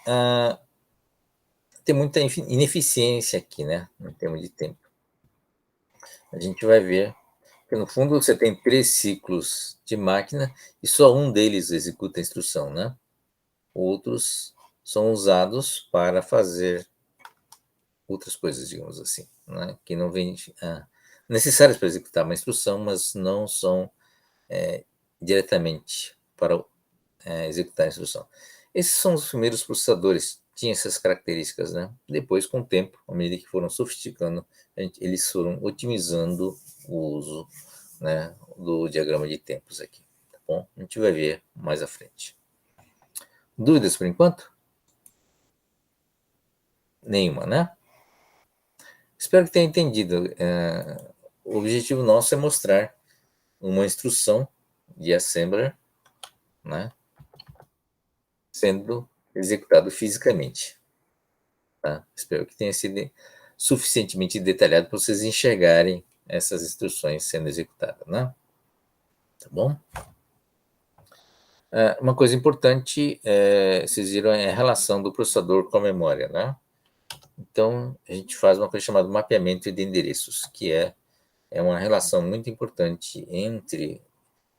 tem muita ineficiência aqui, né? Em termos de tempo. A gente vai ver que, no fundo, você tem 3 ciclos de máquina e só um deles executa a instrução, né? Outros são usados para fazer outras coisas, digamos assim, né? Que não vêm necessárias para executar uma instrução, mas não são diretamente para executar a instrução. Esses são os primeiros processadores, tinham essas características, né? Depois, com o tempo, à medida que foram sofisticando, eles foram otimizando o uso, né, do diagrama de tempos aqui. Tá bom? A gente vai ver mais à frente. Dúvidas por enquanto? Nenhuma, né? Espero que tenha entendido. O objetivo nosso é mostrar uma instrução de assembler, né, sendo executado fisicamente. Tá? Espero que tenha sido suficientemente detalhado para vocês enxergarem essas instruções sendo executadas. Né? Tá bom? Uma coisa importante, vocês viram, é a relação do processador com a memória. Né? Então, a gente faz uma coisa chamada mapeamento de endereços, que é uma relação muito importante entre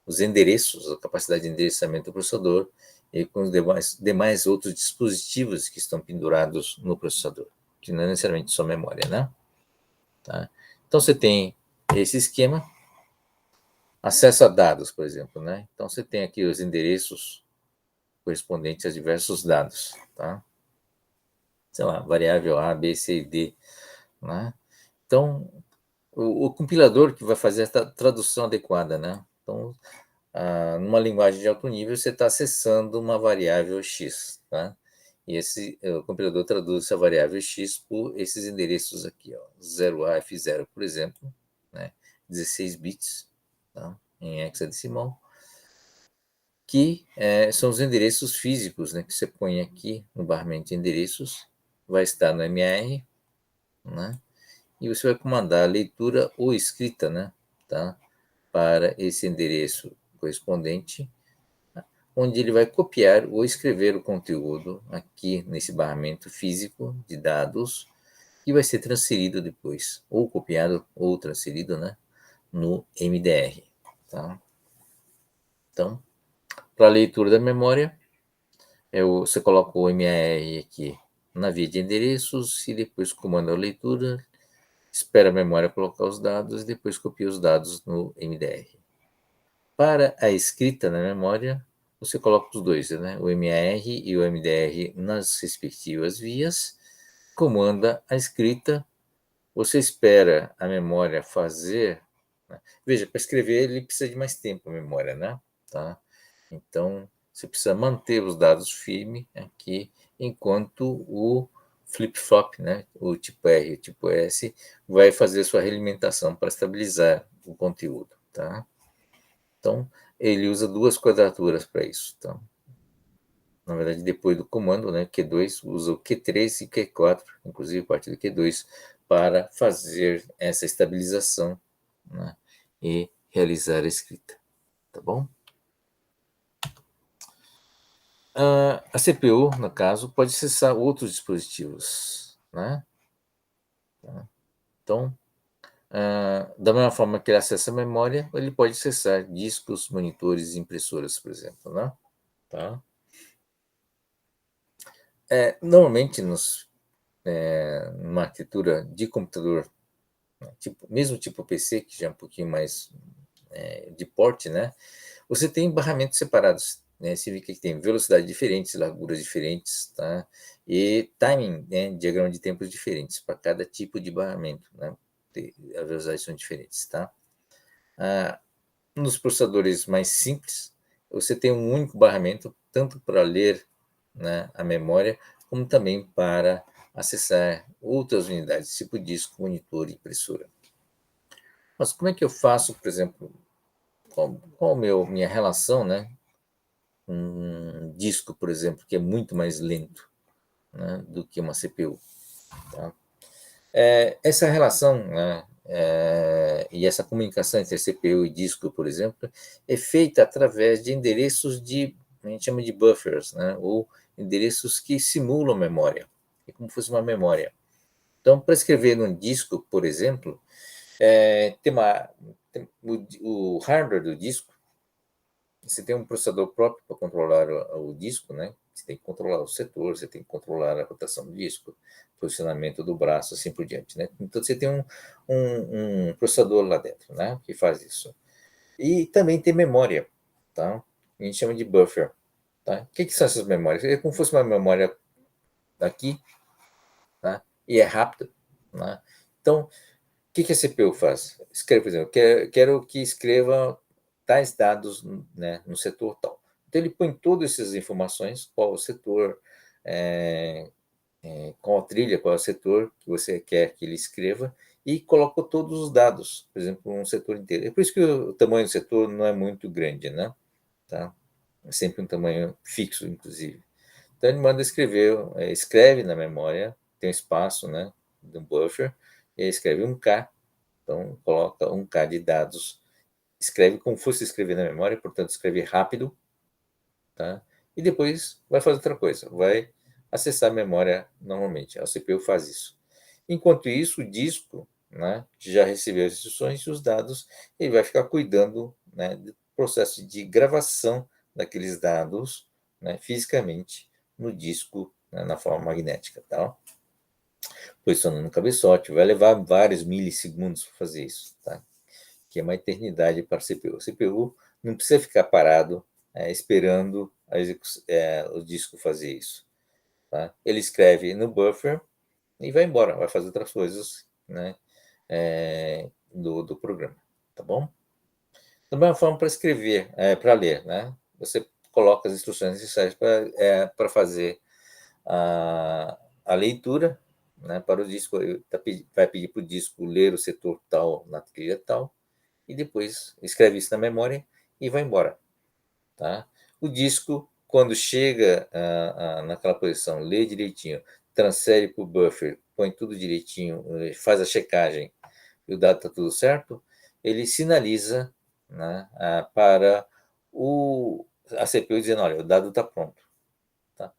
os endereços, a capacidade de endereçamento do processador, e com os demais outros dispositivos que estão pendurados no processador, que não é necessariamente só memória, né? Tá? Então, você tem esse esquema, acesso a dados, por exemplo, né? Então, você tem aqui os endereços correspondentes a diversos dados, tá? Sei lá, variável A, B, C e D, né? Então, o compilador que vai fazer essa tradução adequada, né? Então, numa linguagem de alto nível, você está acessando uma variável x, tá? E o compilador traduz essa variável x por esses endereços aqui, ó, 0A, F0, por exemplo, né? 16 bits, tá? Em hexadecimal, que são os endereços físicos, né? Que você põe aqui no barramento de endereços, vai estar no MR, né? E você vai comandar a leitura ou escrita, né? Tá? Para esse endereço correspondente, onde ele vai copiar ou escrever o conteúdo aqui nesse barramento físico de dados, que vai ser transferido depois, ou copiado ou transferido, né, no MDR. Tá? Então, para a leitura da memória, você coloca o MAR aqui na via de endereços e depois comanda a leitura, espera a memória colocar os dados e depois copia os dados no MDR. Para a escrita na memória, você coloca os dois, né? O MAR e o MDR nas respectivas vias, comanda a escrita, você espera a memória fazer. Né? Veja, para escrever ele precisa de mais tempo a memória, né? Tá? Então, você precisa manter os dados firmes aqui, enquanto o flip-flop, né, o tipo R e o tipo S, vai fazer sua realimentação para estabilizar o conteúdo. Tá? Então, ele usa duas quadraturas para isso. Então, na verdade, depois do comando, né, Q2 usa o Q3 e Q4, inclusive a partir do Q2, para fazer essa estabilização, né, e realizar a escrita. Tá bom? A CPU, no caso, pode acessar outros dispositivos. Né? Então, da mesma forma que ele acessa a memória, ele pode acessar discos, monitores e impressoras, por exemplo. Né? Tá? Normalmente, numa arquitetura de computador, mesmo tipo PC, que já é um pouquinho mais de porte, né? Você tem barramentos separados, né? Significa que tem velocidade diferentes, larguras diferentes, tá? E timing, né? Diagrama de tempos diferentes para cada tipo de barramento, né? As velocidades são diferentes, tá? Nos processadores mais simples, você tem um único barramento, tanto para ler, né, a memória, como também para acessar outras unidades, tipo disco, monitor e impressora. Mas como é que eu faço, por exemplo, qual minha relação, né, com um disco, por exemplo, que é muito mais lento, né, do que uma CPU? Tá? Essa relação, né, e essa comunicação entre CPU e disco, por exemplo, é feita através de endereços a gente chama de buffers, né, ou endereços que simulam memória, é como se fosse uma memória. Então, para escrever num disco, por exemplo, o hardware do disco, você tem um processador próprio para controlar o disco, né? Você tem que controlar o setor, você tem que controlar a rotação do disco, posicionamento do braço, assim por diante, né? Então você tem um processador lá dentro, né? Que faz isso. E também tem memória, tá? A gente chama de buffer, tá? O que são essas memórias? É como se fosse uma memória aqui, tá? E é rápida, né? Então, o que a CPU faz? Escreve, por exemplo, quero que escreva tais dados, né, no setor tal. Então, ele põe todas essas informações, qual o setor, qual a trilha, qual é o setor que você quer que ele escreva, e coloca todos os dados, por exemplo, um setor inteiro. É por isso que o tamanho do setor não é muito grande, né? Tá? É sempre um tamanho fixo, inclusive. Então, ele manda escrever, escreve na memória, tem um espaço, né, de um buffer, e escreve 1K. Então, coloca 1K de dados, escreve como fosse escrever na memória, portanto, escreve rápido, tá? E depois vai fazer outra coisa, vai acessar a memória normalmente. A CPU faz isso. Enquanto isso, o disco, né, que já recebeu as instruções e os dados, ele vai ficar cuidando, né, do processo de gravação daqueles dados, né, fisicamente no disco, né, na forma magnética. Tá? Posicionando no cabeçote, vai levar vários milissegundos para fazer isso. Tá? Que é uma eternidade para a CPU. A CPU não precisa ficar parado esperando o disco fazer isso. Tá? Ele escreve no buffer e vai embora, vai fazer outras coisas, né, do programa. Tá bom? Da mesma forma para escrever, para ler, né? Você coloca as instruções necessárias para fazer a leitura, né, para o disco. Vai pedir para o disco ler o setor tal na trilha tal, e depois escreve isso na memória e vai embora. Tá? O disco, quando chega naquela posição, lê direitinho, transfere para o buffer, põe tudo direitinho, faz a checagem e o dado está tudo certo, ele sinaliza, né, para a CPU dizendo, olha, o dado está pronto. Tá?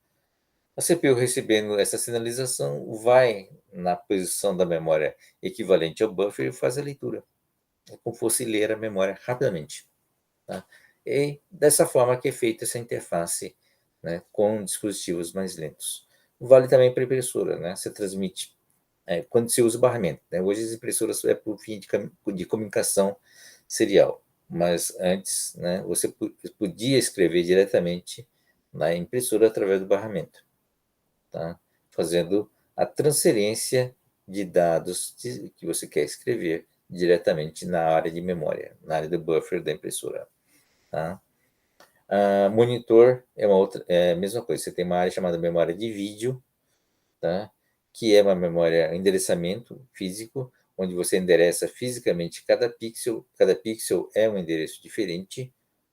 A CPU recebendo essa sinalização vai na posição da memória equivalente ao buffer e faz a leitura. É como se fosse ler a memória rapidamente. Tá? E dessa forma que é feita essa interface, né, com dispositivos mais lentos. Vale também para impressora, né? Você transmite quando se usa o barramento. Né? Hoje as impressoras é por fim de comunicação serial. mas antes, né, você podia escrever diretamente na impressora através do barramento, tá? Fazendo a transferência de dados que você quer escrever diretamente na área de memória, na área do buffer da impressora, tá? Monitor é a mesma coisa. Você tem uma área chamada memória de vídeo, tá? Que é uma memória endereçamento físico, onde você endereça fisicamente cada pixel é um endereço diferente,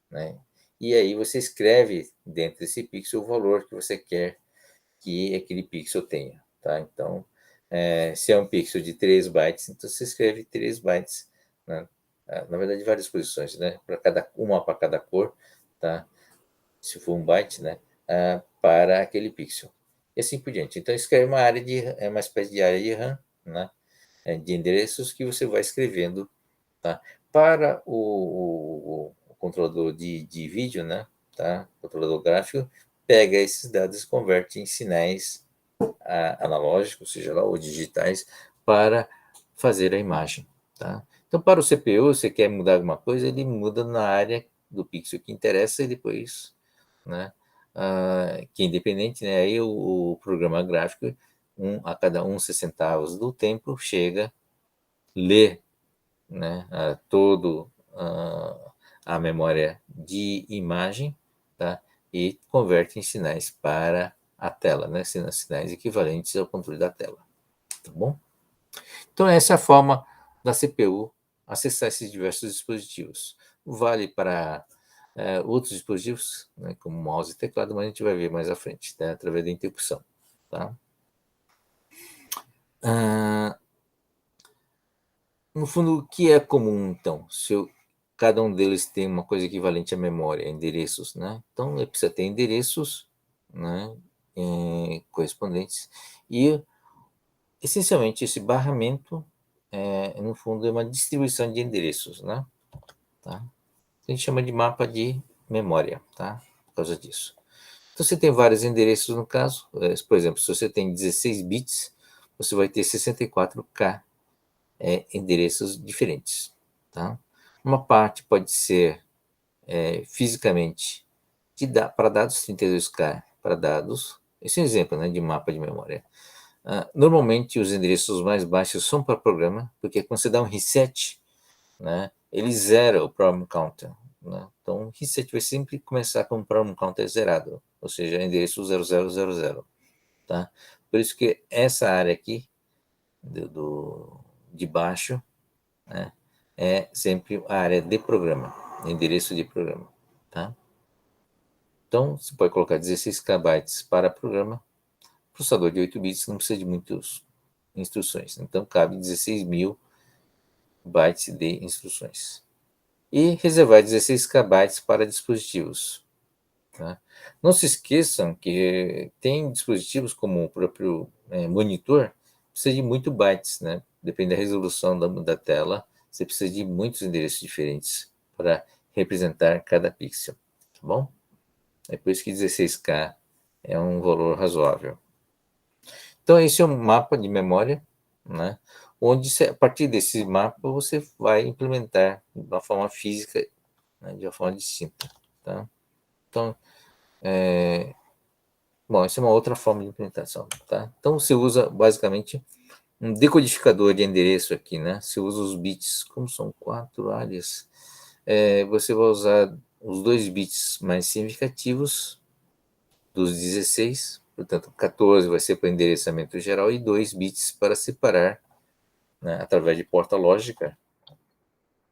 né? E aí você escreve dentro desse pixel o valor que você quer que aquele pixel tenha, tá? Então, se é um pixel de 3 bytes, então você escreve 3 bytes, né? Na verdade, várias posições, né? Uma para cada cor, tá? Se for um byte, né? Para aquele pixel. E assim por diante. Então, escreve uma espécie de área de RAM, né? De endereços que você vai escrevendo, tá? Para o controlador de vídeo, né? Tá? O controlador gráfico pega esses dados e converte em sinais analógicos, seja lá, ou digitais, para fazer a imagem, tá? Então, para o CPU, você quer mudar alguma coisa, ele muda na área do pixel que interessa e depois, né? Que é independente, né? Aí o programa gráfico, a cada 60 do tempo, chega, lê, né, todo a memória de imagem, tá? E converte em sinais para a tela, né? Sinais equivalentes ao controle da tela, tá bom? Então essa é a forma da CPU acessar esses diversos dispositivos. Vale para outros dispositivos, né, como mouse e teclado, mas a gente vai ver mais à frente, tá? Através da interrupção, tá? No fundo, o que é comum, então? Cada um deles tem uma coisa equivalente à memória, endereços, né? Então, ele precisa ter endereços, né, correspondentes. E, essencialmente, esse barramento, no fundo, é uma distribuição de endereços, né? Tá? A gente chama de mapa de memória, tá? Por causa disso. Então, você tem vários endereços, no caso. Por exemplo, se você tem 16 bits, você vai ter 64K endereços diferentes, tá? Uma parte pode ser fisicamente para dados 32K para dados. Esse é um exemplo, né, de mapa de memória. Normalmente os endereços mais baixos são para programa, porque quando você dá um reset, né, ele zera o problem counter, né? Então o reset vai sempre começar com o problem counter zerado, ou seja, endereço 0000, tá? Por isso que essa área aqui de baixo, né, é sempre a área de programa, endereço de programa, tá? Então, você pode colocar 16 KB para programa. Processador de 8 bits não precisa de muitas instruções, então cabe 16.000 bytes de instruções. E reservar 16 KB para dispositivos, tá? Não se esqueçam que tem dispositivos como o próprio monitor, precisa de muito bytes, né? Depende da resolução da tela, você precisa de muitos endereços diferentes para representar cada pixel, tá bom? É por isso que 16K é um valor razoável. Então, esse é um mapa de memória, né? Onde, a partir desse mapa, você vai implementar de uma forma física, né, de uma forma distinta, tá? Então, bom, essa é uma outra forma de implementação, tá? Então, você usa, basicamente, um decodificador de endereço aqui, né? Você usa os bits, como são 4 áreas, você vai usar os 2 bits mais significativos dos 16, portanto, 14 vai ser para endereçamento geral e 2 bits para separar, né, através de porta lógica,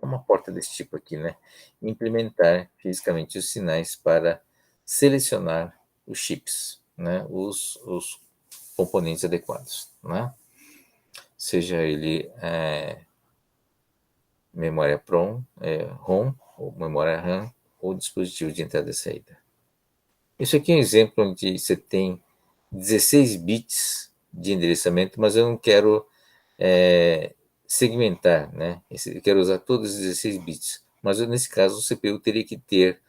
uma porta desse tipo aqui, né? Implementar fisicamente os sinais para selecionar os chips, né? Os componentes adequados, né? Seja ele memória ROM, ou memória RAM, ou dispositivo de entrada e saída. Isso aqui é um exemplo onde você tem 16 bits de endereçamento, mas eu não quero segmentar, né? Eu quero usar todos os 16 bits. Mas nesse caso, o CPU teria que ter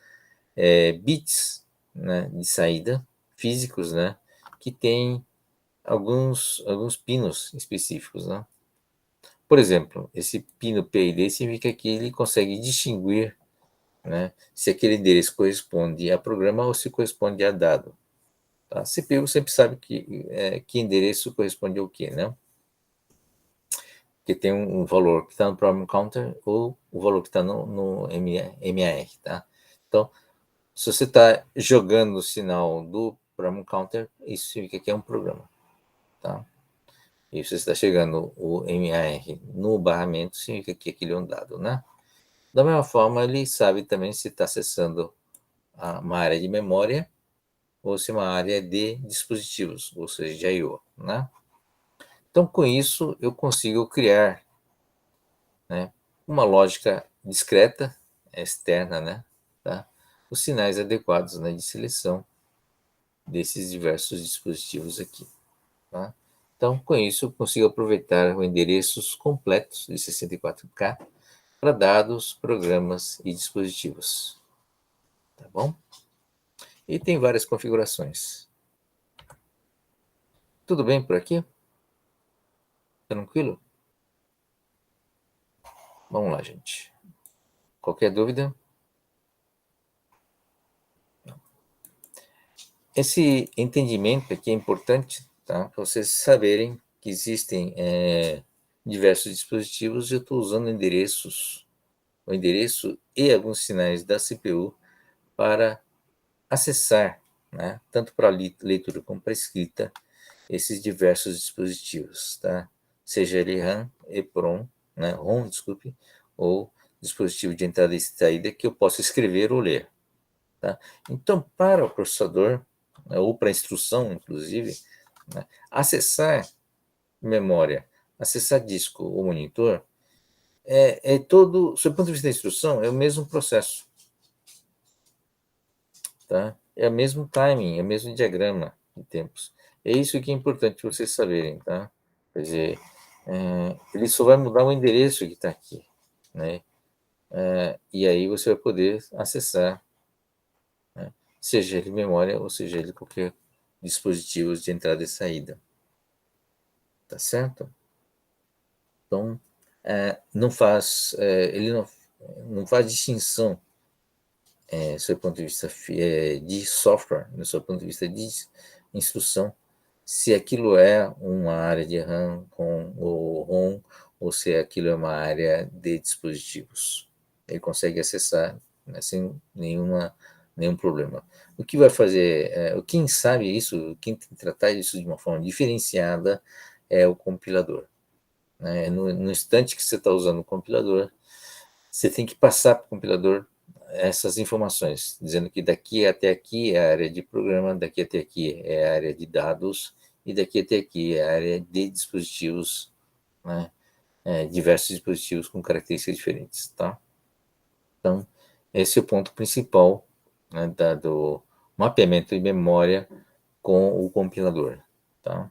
bits, né, de saída físicos, né, que tem alguns pinos específicos, né? Por exemplo, esse pino PID significa que ele consegue distinguir né, se aquele endereço corresponde a programa ou se corresponde a dado. Tá? A CPU sempre sabe que endereço corresponde ao quê, né? Que tem um valor que está no problem counter ou o valor que está no MAR, tá? Então, se você está jogando o sinal do problem counter, isso significa que é um programa, tá? E se você está chegando o MAR no barramento, significa que aquele é um dado, né? Da mesma forma, ele sabe também se está acessando uma área de memória ou se uma área de dispositivos, ou seja, de I/O, né? Então, com isso, eu consigo criar, né, uma lógica discreta, externa, né, tá? Os sinais adequados, né, de seleção desses diversos dispositivos aqui, tá? Então, com isso, eu consigo aproveitar os endereços completos de 64K para dados, programas e dispositivos, tá bom? E tem várias configurações. Tudo bem por aqui? Tranquilo? Vamos lá, gente. Qualquer dúvida? Esse entendimento aqui é importante, tá? Para vocês saberem que existem diversos dispositivos e eu estou usando o endereço e alguns sinais da CPU para acessar, né, tanto para leitura como para escrita, esses diversos dispositivos, tá? Seja ele RAM, EPROM, né, ROM, desculpe, ou dispositivo de entrada e saída que eu posso escrever ou ler, tá? Então, para o processador, né, ou para a instrução, inclusive, né, acessar memória, acessar disco ou monitor, todo, sob o ponto de vista da instrução, é o mesmo processo, tá? É o mesmo timing, é o mesmo diagrama de tempos. É isso que é importante vocês saberem, tá? Quer dizer, ele só vai mudar o endereço que está aqui, né? E aí você vai poder acessar, né, seja ele memória ou seja ele qualquer dispositivo de entrada e saída, tá certo? Então, ele não faz distinção, do seu ponto de vista de software, do seu ponto de vista de instrução, se aquilo é uma área de RAM com o ROM ou se aquilo é uma área de dispositivos. Ele consegue acessar, né, sem nenhum problema. O que vai fazer, quem sabe isso, quem tem que tratar isso de uma forma diferenciada é o compilador. Né? No instante que você está usando o compilador, você tem que passar para o compilador essas informações, dizendo que daqui até aqui é a área de programa, daqui até aqui é a área de dados, e daqui até aqui é a área de dispositivos, né? Diversos dispositivos com características diferentes, tá? Então, esse é o ponto principal, né, do mapeamento de memória com o compilador, tá?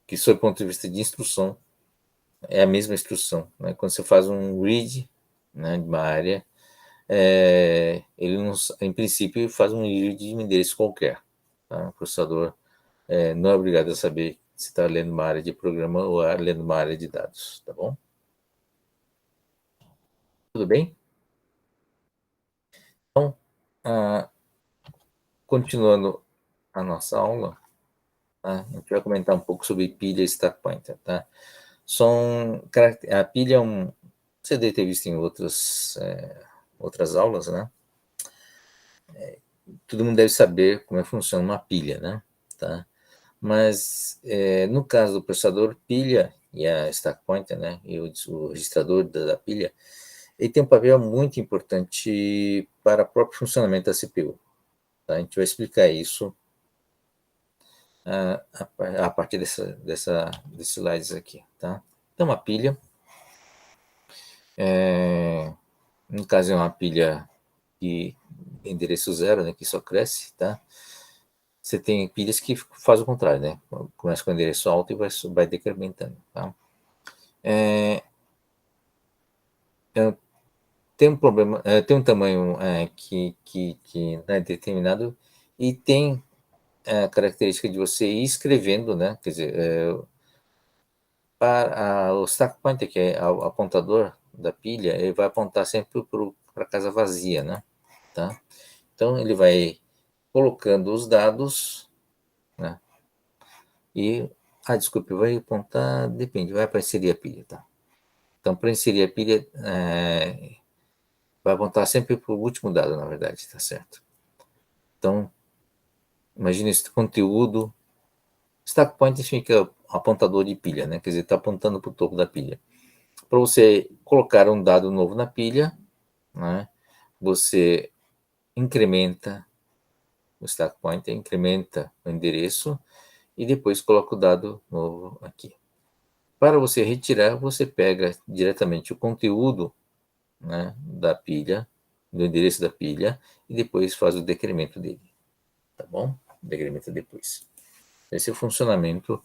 Que, sob o ponto de vista de instrução, é a mesma instrução, né? Quando você faz um read, né, de uma área, ele não, em princípio faz um read de um endereço qualquer, tá? O processador não é obrigado a saber se está lendo uma área de programa ou lendo uma área de dados, tá bom? Tudo bem? Então, ah, continuando a nossa aula, tá? A gente vai comentar um pouco sobre pilha e stack pointer, tá? A pilha é você deve ter visto em outras aulas, né? Todo mundo deve saber como é que funciona uma pilha, né? Tá? Mas no caso do processador, pilha e a stack pointer, né? E o registrador da pilha, ele tem um papel muito importante para o próprio funcionamento da CPU. Tá? A gente vai explicar isso a partir desses slides aqui, tá? Então, uma pilha, no caso é uma pilha de endereço zero, né, que só cresce, tá? Você tem pilhas que fazem o contrário, né? Começa com endereço alto e vai decrementando, tá? Tem um problema, tem um tamanho que não é determinado e tem a característica de você ir escrevendo, né? Quer dizer, para o stack pointer, que é o apontador da pilha, ele vai apontar sempre para a casa vazia, né? tá? Então, ele vai colocando os dados, né? E, desculpe, vai apontar, depende, vai para inserir a pilha, tá? Então, para inserir a pilha, vai apontar sempre para o último dado, na verdade, tá certo? Então, imagine esse conteúdo. Stack point significa apontador de pilha, né? Quer dizer, está apontando para o topo da pilha. Para você colocar um dado novo na pilha, né? Você incrementa o stack pointer, incrementa o endereço e depois coloca o dado novo aqui. Para você retirar, você pega diretamente o conteúdo, né, da pilha, do endereço da pilha, e depois faz o decremento dele, tá bom? Decrementa depois. Esse é o funcionamento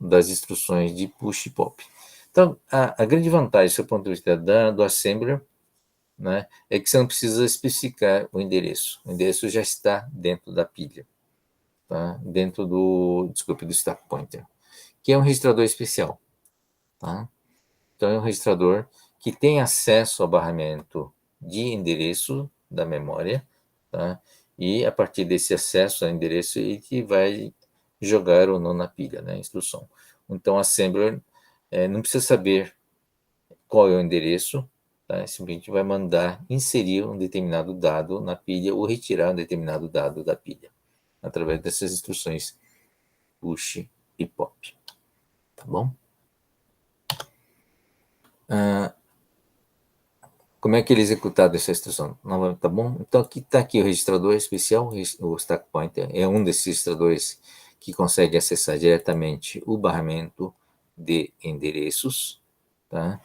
das instruções de push e pop. Então, a grande vantagem, do ponto de vista do assembler, né, é que você não precisa especificar o endereço. O endereço já está dentro da pilha, tá? Dentro do stack pointer, que é um registrador especial, tá? Então, é um registrador que tem acesso ao barramento de endereço da memória, tá? E a partir desse acesso ao endereço, ele vai jogar ou não na pilha, né? A instrução. Então, o assembler não precisa saber qual é o endereço, tá? Simplesmente vai mandar inserir um determinado dado na pilha ou retirar um determinado dado da pilha, através dessas instruções push e pop, tá bom? Como é que ele é executado essa instrução? Tá bom? Então aqui está aqui o registrador especial, o stack pointer, é um desses registradores que consegue acessar diretamente o barramento de endereços, tá?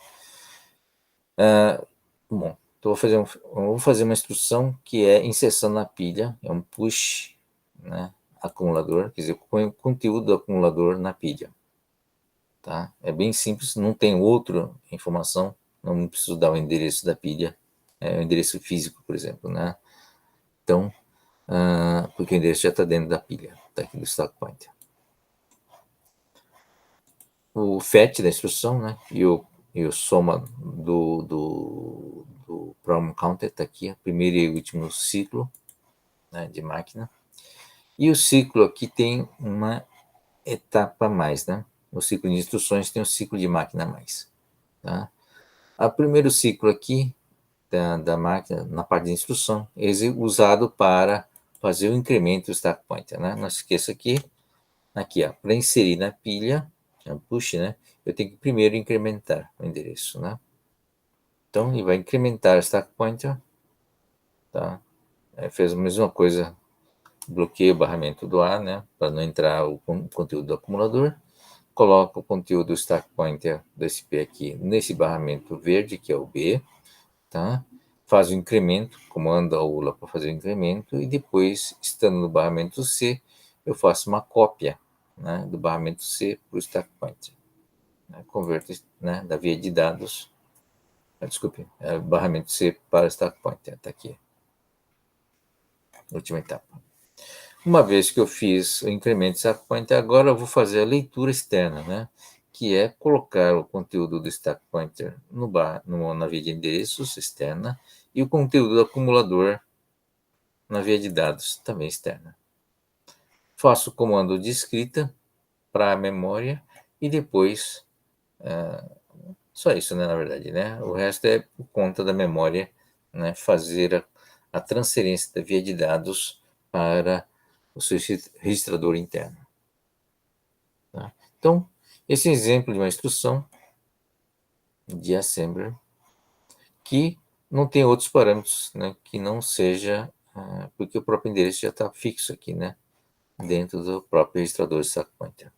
Bom, então vou fazer uma instrução que é inserção na pilha, é um push, né, acumulador, quer dizer, põe o conteúdo do acumulador na pilha, tá? É bem simples, não tem outra informação, não preciso dar o endereço da pilha, o endereço físico, por exemplo, né? Então, porque o endereço já está dentro da pilha, está aqui do stack pointer. O fetch da instrução, né, e o soma do problem counter está aqui, o primeiro e o último ciclo, né, de máquina. E o ciclo aqui tem uma etapa a mais, né? O ciclo de instruções tem um ciclo de máquina a mais, tá? O primeiro ciclo aqui da máquina, na parte de instrução, é usado para fazer o incremento do stack pointer, né? Não se esqueça aqui, ó, para inserir na pilha, push, né? Eu tenho que primeiro incrementar o endereço, né? Então, ele vai incrementar o stack pointer, tá? Fez a mesma coisa, bloqueia o barramento do A, né? Para não entrar o conteúdo do acumulador. Coloca o conteúdo do stack pointer desse P aqui nesse barramento verde, que é o B, tá? Faz o incremento, comanda a ULA para fazer o incremento, e depois, estando no barramento C, eu faço uma cópia, né, do barramento C para o stack pointer. Né? Converto, né, da via de dados, desculpe, barramento C para o stack pointer, está aqui. Última etapa. Uma vez que eu fiz o incremento do stack pointer, agora eu vou fazer a leitura externa, né? Que é colocar o conteúdo do stack pointer na via de endereços externa e o conteúdo do acumulador na via de dados também externa. Faço o comando de escrita para a memória e depois só isso, né, na verdade, né? O resto é por conta da memória, né, fazer a transferência da via de dados para o seu registrador interno. Tá? Então, esse é um exemplo de uma instrução de assembler que não tem outros parâmetros, né, que não seja, porque o próprio endereço já está fixo aqui, né, dentro do próprio registrador de stack pointer.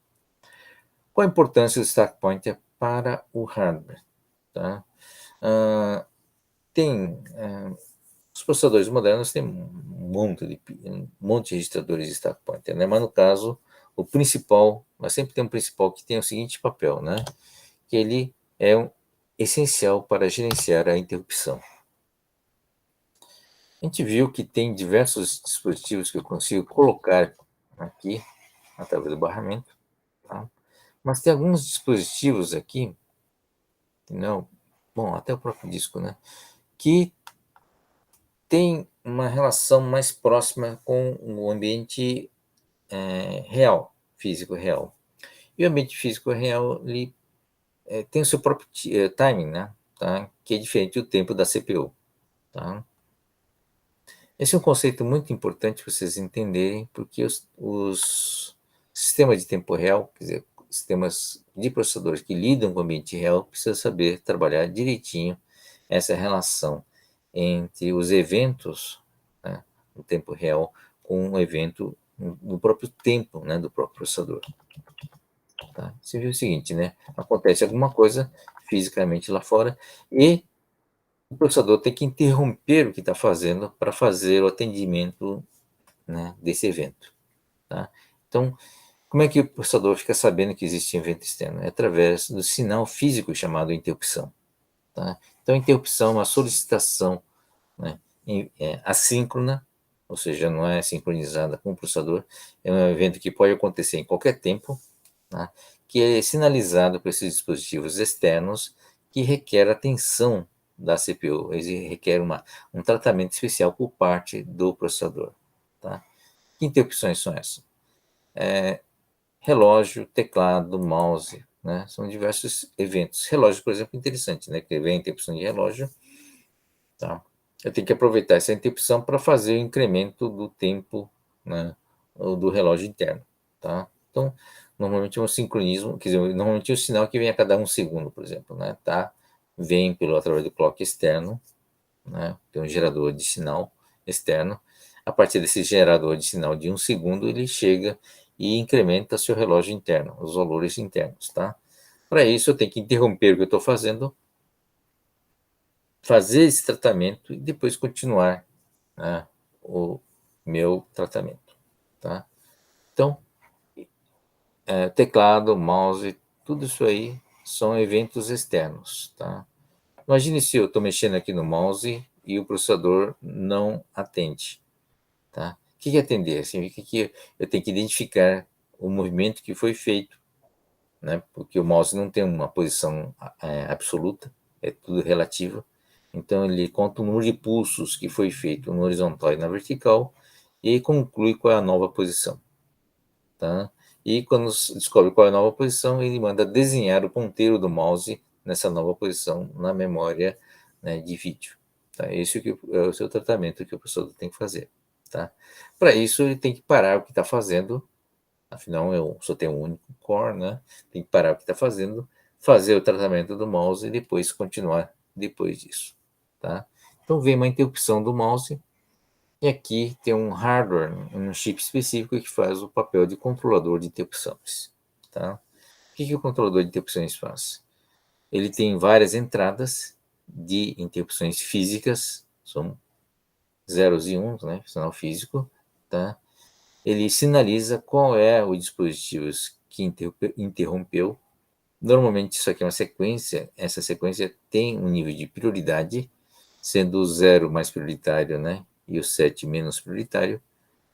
Qual a importância do stack pointer para o hardware? Tá? Os processadores modernos têm um monte de registradores de stack pointer, né? Mas no caso, o principal, mas sempre tem um principal que tem o seguinte papel, né? Que ele é essencial para gerenciar a interrupção. A gente viu que tem diversos dispositivos que eu consigo colocar aqui, através do barramento, tá? Mas tem alguns dispositivos aqui, não, bom, até o próprio disco, né? Que tem uma relação mais próxima com o ambiente real, físico real. E o ambiente físico real ele, tem o seu próprio timing, né? Tá? Que é diferente do tempo da CPU. Tá? Esse é um conceito muito importante para vocês entenderem, porque os sistemas de tempo real, quer dizer, sistemas de processadores que lidam com o ambiente real, precisam saber trabalhar direitinho essa relação entre os eventos, né, no tempo real com o evento no próprio tempo, né, do próprio processador. Tá? Você viu o seguinte, né? Acontece alguma coisa fisicamente lá fora e o processador tem que interromper o que está fazendo para fazer o atendimento, né, desse evento. Tá? Então, como é que o processador fica sabendo que existe um evento externo? É através do sinal físico chamado interrupção. Tá? Então, a interrupção é uma solicitação, né, assíncrona, ou seja, não é sincronizada com o processador, é um evento que pode acontecer em qualquer tempo, tá? Que é sinalizado por esses dispositivos externos que requer atenção da CPU, ele requer um tratamento especial por parte do processador. Tá? Que interrupções são essas? Relógio, teclado, mouse, né? São diversos eventos. Relógio, por exemplo, é interessante, né? Que vem a interrupção de relógio, tá? Eu tenho que aproveitar essa interrupção para fazer o incremento do tempo, né, do relógio interno, tá? Então, normalmente é um sincronismo, quer dizer, normalmente é um sinal que vem a cada 1 segundo, por exemplo, né? Tá? Vem através do clock externo, né? Tem um gerador de sinal externo. A partir desse gerador de sinal de 1 segundo, ele chega e incrementa seu relógio interno, os valores internos, tá? Para isso, eu tenho que interromper o que eu estou fazendo, fazer esse tratamento e depois continuar, né, o meu tratamento, tá? Então, teclado, mouse, tudo isso aí são eventos externos, tá? Imagine se eu estou mexendo aqui no mouse e o processador não atende, tá? O que é atender? Significa que eu tenho que identificar o movimento que foi feito, né? Porque o mouse não tem uma posição absoluta, é tudo relativo. Então ele conta o número de pulsos que foi feito no horizontal e na vertical e conclui qual é a nova posição, tá? E quando descobre qual é a nova posição, ele manda desenhar o ponteiro do mouse nessa nova posição na memória, né, de vídeo. Tá? Esse é o seu tratamento que o processador tem que fazer. Tá? Para isso, ele tem que parar o que está fazendo, afinal eu só tenho um único core, né? Tem que parar o que está fazendo, fazer o tratamento do mouse e depois continuar depois disso. Tá? Então vem uma interrupção do mouse e aqui tem um hardware, um chip específico que faz o papel de controlador de interrupções. Tá? O que o controlador de interrupções faz? Ele tem várias entradas de interrupções físicas, são zeros e uns, né? Sinal físico. Tá? Ele sinaliza qual é o dispositivo que interrompeu. Normalmente isso aqui é uma sequência, essa sequência tem um nível de prioridade, sendo o 0 mais prioritário, né? E o 7 menos prioritário.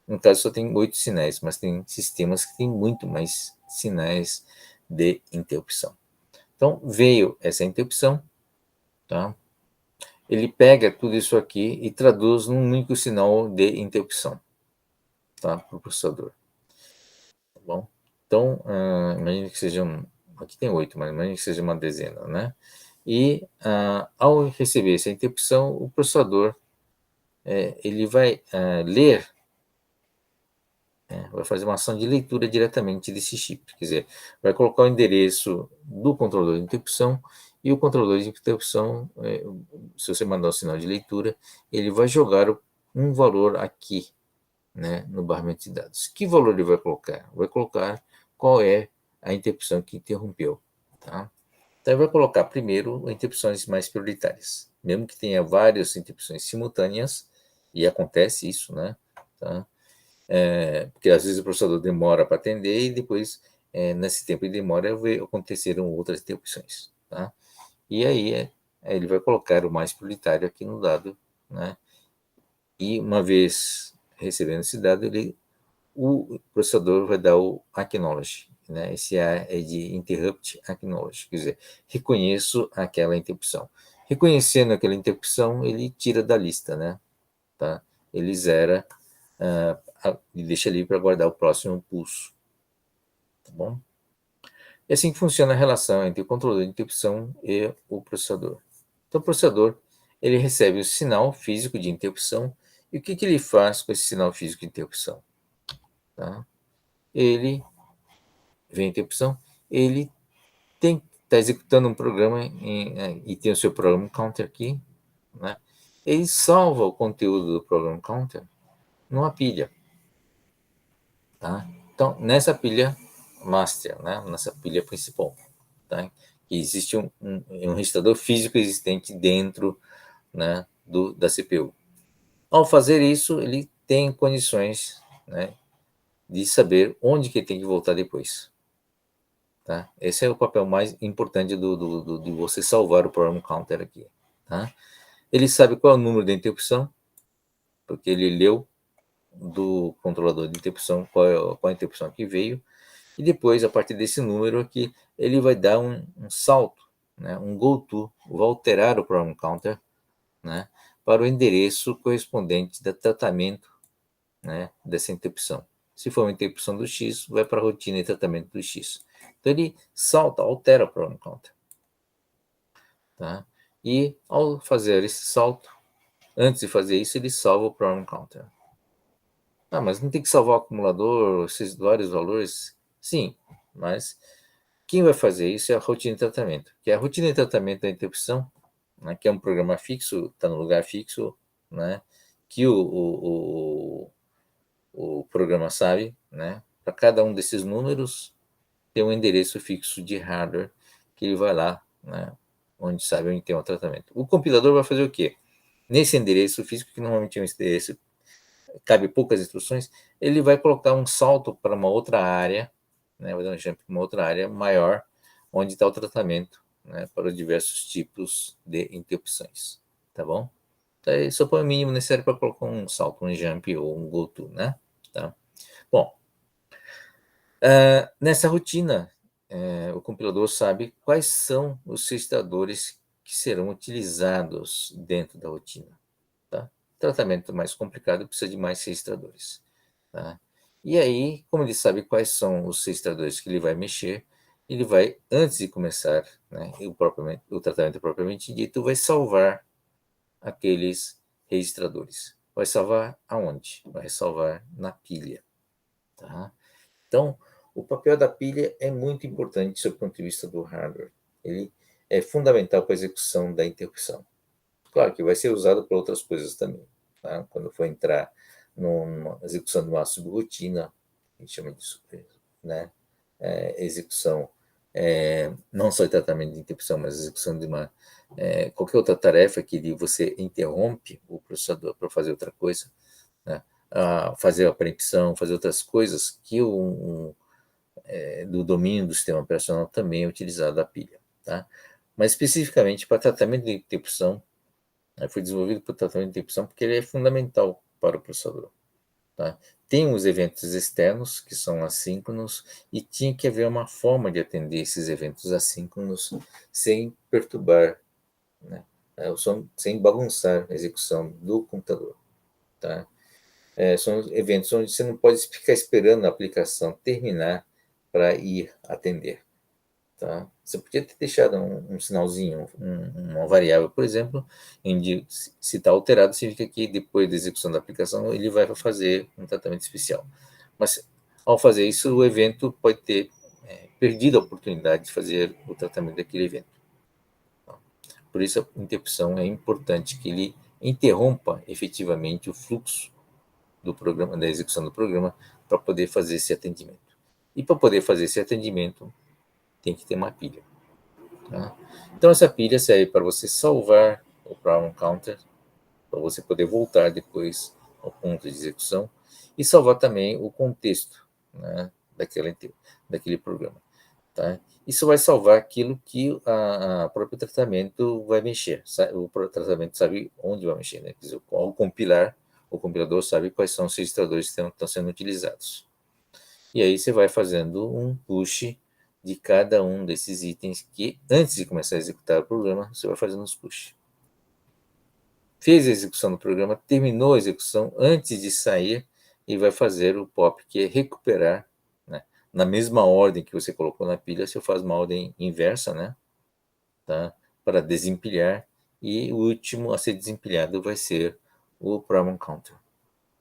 No caso, só tem 8 sinais, mas tem sistemas que têm muito mais sinais de interrupção. Então, veio essa interrupção, tá? Ele pega tudo isso aqui e traduz num único sinal de interrupção, tá? Para o processador. Tá bom? Então, imagine que sejam. Aqui tem 8, mas imagine que seja uma dezena, né? E ao receber essa interrupção, o processador ele vai ler, vai fazer uma ação de leitura diretamente desse chip. Quer dizer, vai colocar o endereço do controlador de interrupção e o controlador de interrupção, se você mandar o sinal de leitura, ele vai jogar um valor aqui, né, no barramento de dados. Que valor ele vai colocar? Vai colocar qual é a interrupção que interrompeu. Tá? Então, ele vai colocar primeiro interrupções mais prioritárias. Mesmo que tenha várias interrupções simultâneas, e acontece isso, né? Tá? Porque às vezes o processador demora para atender e depois, nesse tempo de demora, aconteceram outras interrupções. Tá? E aí ele vai colocar o mais prioritário aqui no dado, né? E uma vez recebendo esse dado, o processador vai dar o acknowledge, né? Esse A é de interrupt acknowledge, quer dizer, reconheço aquela interrupção. Reconhecendo aquela interrupção, ele tira da lista, né? Tá? ele zera e deixa ali para guardar o próximo pulso. Tá bom? E assim que funciona a relação entre o controlador de interrupção e o processador. Então, o processador ele recebe o sinal físico de interrupção, e o que ele faz com esse sinal físico de interrupção? Tá? Ele vem a interrupção, ele está executando um programa e tem o seu program counter aqui, né? Ele salva o conteúdo do program counter numa pilha. Tá? Então, nessa pilha master, né? Nessa pilha principal, tá? Existe um registrador físico existente dentro, né, da CPU. Ao fazer isso, ele tem condições, né, de saber onde que ele tem que voltar depois. Tá? Esse é o papel mais importante de você salvar o program counter aqui. Tá? Ele sabe qual é o número de interrupção, porque ele leu do controlador de interrupção qual a interrupção que veio, e depois, a partir desse número aqui, ele vai dar um salto, né, um goto, vai alterar o program counter, né, para o endereço correspondente do tratamento, né, dessa interrupção. Se for uma interrupção do X, vai para a rotina de tratamento do X. Então ele salta, altera o program counter. Tá? E ao fazer esse salto, antes de fazer isso, ele salva o program counter. Ah, mas não tem que salvar o acumulador, esses vários valores? Sim, mas quem vai fazer isso é a rotina de tratamento, que é a rotina de tratamento da interrupção, né, que é um programa fixo, está no lugar fixo, né, que o programa sabe, né, para cada um desses números tem um endereço fixo de hardware que ele vai lá, né, onde sabe onde tem o tratamento. O compilador vai fazer o quê? Nesse endereço físico, que normalmente é um endereço, cabe poucas instruções, ele vai colocar um salto para uma outra área, né, vou dar um exemplo, uma outra área maior, onde está o tratamento, né, para os diversos tipos de interrupções, tá bom? Então, só põe o mínimo necessário para colocar um salto, um jump ou um goto, né? Tá? Bom, nessa rotina, o compilador sabe quais são os registradores que serão utilizados dentro da rotina. Tá? Tratamento mais complicado precisa de mais registradores. Tá? E aí, como ele sabe quais são os registradores que ele vai mexer, ele vai, antes de começar, né, o tratamento propriamente dito, vai salvar aqueles registradores. Vai salvar aonde? Vai salvar na pilha. Tá? Então, o papel da pilha é muito importante do ponto de vista do hardware. Ele é fundamental para a execução da interrupção. Claro que vai ser usado para outras coisas também. Tá? Quando for entrar numa execução de uma subrotina, a gente chama disso, né? Execução, não só de tratamento de interrupção, mas execução de qualquer outra tarefa que você interrompe o processador para fazer outra coisa, né? Fazer a preempção, fazer outras coisas que do domínio do sistema operacional também é utilizado a pilha. Tá? Mas especificamente para tratamento de interrupção, foi desenvolvido para o tratamento de interrupção porque ele é fundamental para o processador. Tá? Tem os eventos externos, que são assíncronos, e tinha que haver uma forma de atender esses eventos assíncronos sem perturbar, né, sem bagunçar a execução do computador. Tá? São eventos onde você não pode ficar esperando a aplicação terminar para ir atender. Tá? Você podia ter deixado um sinalzinho, uma variável, por exemplo, onde se está alterado, significa que depois da execução da aplicação ele vai fazer um tratamento especial. Mas ao fazer isso, o evento pode ter perdido a oportunidade de fazer o tratamento daquele evento. Por isso a interrupção é importante que ele interrompa efetivamente o fluxo do programa, da execução do programa, para poder fazer esse atendimento. E para poder fazer esse atendimento, tem que ter uma pilha. Tá? Então essa pilha serve para você salvar o program counter, para você poder voltar depois ao ponto de execução, e salvar também o contexto, né, daquele programa. Tá? Isso vai salvar aquilo que o próprio tratamento vai mexer. O tratamento sabe onde vai mexer. Né? Quer dizer, ao compilar, o compilador sabe quais são os registradores que estão sendo utilizados. E aí você vai fazendo um push de cada um desses itens que, antes de começar a executar o programa, você vai fazendo os push. fez a execução do programa, terminou a execução antes de sair e vai fazer o POP, que é recuperar, né, na mesma ordem que você colocou na pilha, você faz uma ordem inversa, né, tá, para desempilhar, e o último a ser desempilhado vai ser o problem counter,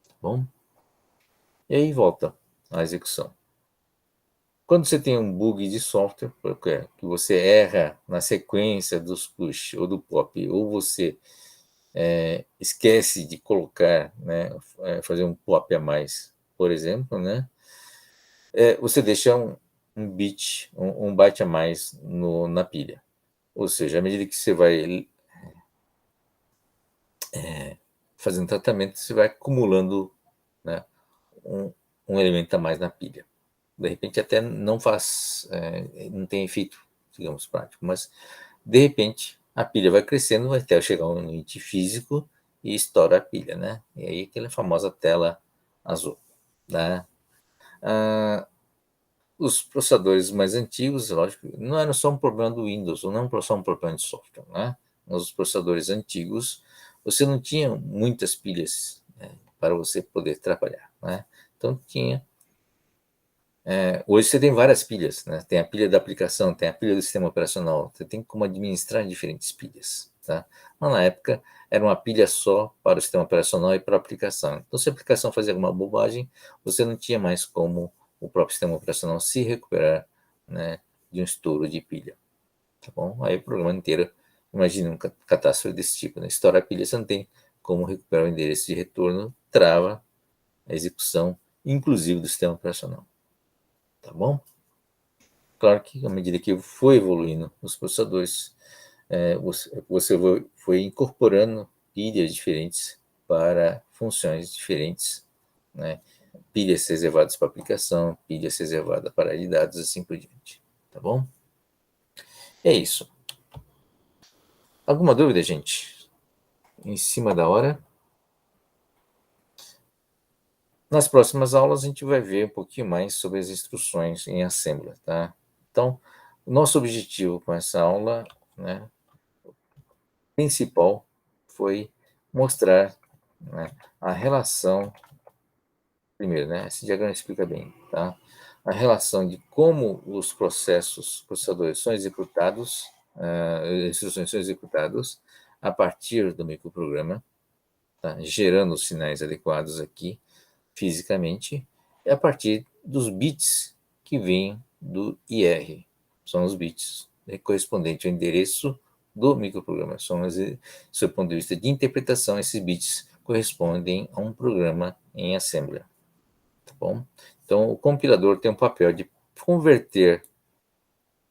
tá bom? E aí volta a execução. Quando você tem um bug de software, que você erra na sequência dos push ou do pop, ou você esquece de colocar, né, fazer um pop a mais, por exemplo, né, você deixa um bit, um byte a mais na pilha. Ou seja, à medida que você vai fazendo tratamento, você vai acumulando, né, um, um elemento a mais na pilha. De repente até não faz, não tem efeito, digamos, prático, mas de repente a pilha vai crescendo até chegar a um limite físico e estoura a pilha, né? E aí aquela famosa tela azul, né? Os processadores mais antigos, lógico, não era só um problema do Windows, ou não só um problema de software, né? Nos processadores antigos, você não tinha muitas pilhas, né, para você poder trabalhar, né? Então tinha hoje você tem várias pilhas, né? Tem a pilha da aplicação, tem a pilha do sistema operacional, você tem como administrar diferentes pilhas, tá? Mas na época era uma pilha só para o sistema operacional e para a aplicação. Então, se a aplicação fazia alguma bobagem, você não tinha mais como o próprio sistema operacional se recuperar, né, de um estouro de pilha, tá bom? Aí o programa inteiro, imagina uma catástrofe desse tipo, né? Estoura a pilha, você não tem como recuperar o endereço de retorno, trava a execução, inclusive do sistema operacional, tá bom? Claro que à medida que foi evoluindo os processadores, você foi incorporando pilhas diferentes para funções diferentes, né? Pilhas reservadas para aplicação, pilhas reservadas para área de dados, assim por diante. Tá bom? É isso. Alguma dúvida, gente? Em cima da hora? Nas próximas aulas a gente vai ver um pouquinho mais sobre as instruções em Assembler, tá? Então, o nosso objetivo com essa aula, né, principal foi mostrar, né, a relação, primeiro, né, esse diagrama explica bem, tá? A relação de como os processadores são executados, instruções são executadas a partir do microprograma, tá? Gerando os sinais adequados aqui, fisicamente, e a partir dos bits que vêm do IR. São os bits correspondentes ao endereço do microprograma. Do ponto de vista de interpretação, esses bits correspondem a um programa em Assembler. Tá bom? Então, o compilador tem um papel de converter,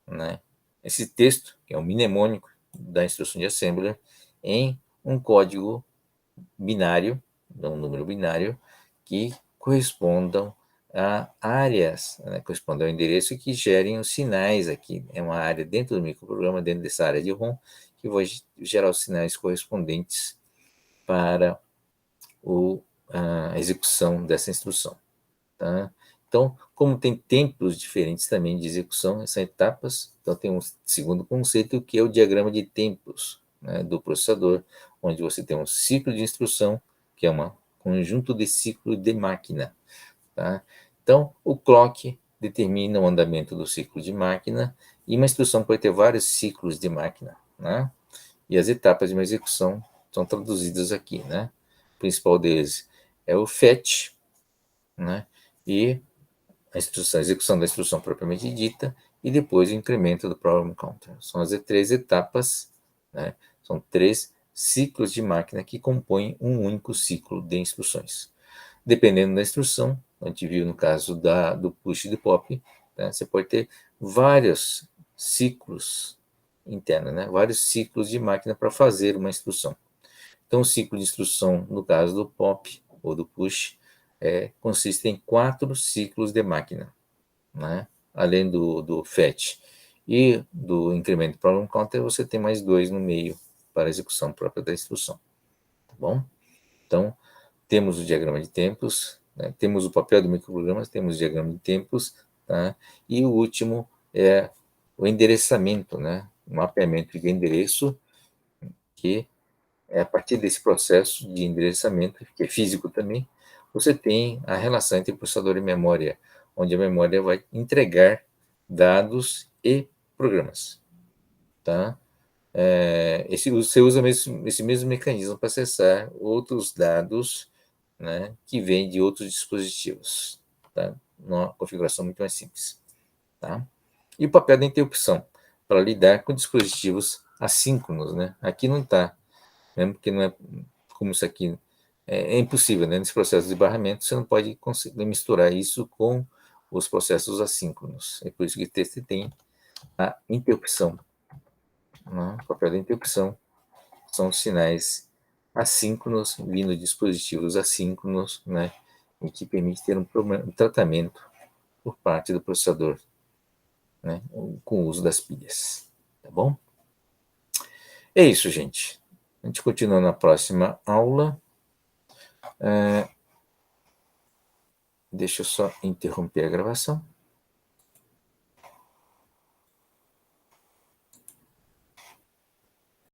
né, esse texto, que é um mnemônico da instrução de Assembler, em um código binário, um número binário, que correspondam a áreas, né, correspondam ao endereço que gerem os sinais aqui. É uma área dentro do microprograma, dentro dessa área de ROM, que vai gerar os sinais correspondentes para a execução dessa instrução. Tá? Então, como tem tempos diferentes também de execução, são etapas, então tem um segundo conceito que é o diagrama de tempos, né, do processador, onde você tem um ciclo de instrução, que é um conjunto de ciclo de máquina. Tá? Então, o clock determina o andamento do ciclo de máquina, e uma instrução pode ter vários ciclos de máquina, né? E as etapas de uma execução são traduzidas aqui, né? O principal deles é o fetch, né? E a execução da instrução propriamente dita, e depois o incremento do problem counter. São as três etapas, né? São três ciclos de máquina que compõem um único ciclo de instruções. Dependendo da instrução, a gente viu no caso do push e do pop, né? Você pode ter vários ciclos internos, né? Vários ciclos de máquina para fazer uma instrução. Então, o ciclo de instrução, no caso do pop ou do push, consiste em 4 ciclos de máquina, né? Além do fetch e do incremento problem counter, você tem mais 2 no meio para a execução própria da instrução, tá bom? Então, temos o diagrama de tempos, né? Temos o papel do microprograma, temos o diagrama de tempos, tá? E o último é o endereçamento, né? O mapeamento de endereço, que a partir desse processo de endereçamento, que é físico também, você tem a relação entre processador e memória, onde a memória vai entregar dados e programas, tá? Você usa esse mesmo mecanismo para acessar outros dados, né, que vêm de outros dispositivos, tá? Uma configuração muito mais simples, tá? E o papel da interrupção, para lidar com dispositivos assíncronos, né? Aqui não está, mesmo que não é como isso aqui, é impossível, né? Nesse processo de barramento, você não pode misturar isso com os processos assíncronos. É por isso que você tem a interrupção, né? O papel da interrupção são sinais assíncronos vindo de dispositivos assíncronos, né? E que permite ter um tratamento por parte do processador, né? Com o uso das pilhas, tá bom? É isso, gente. A gente continua na próxima aula. Deixa eu só interromper a gravação.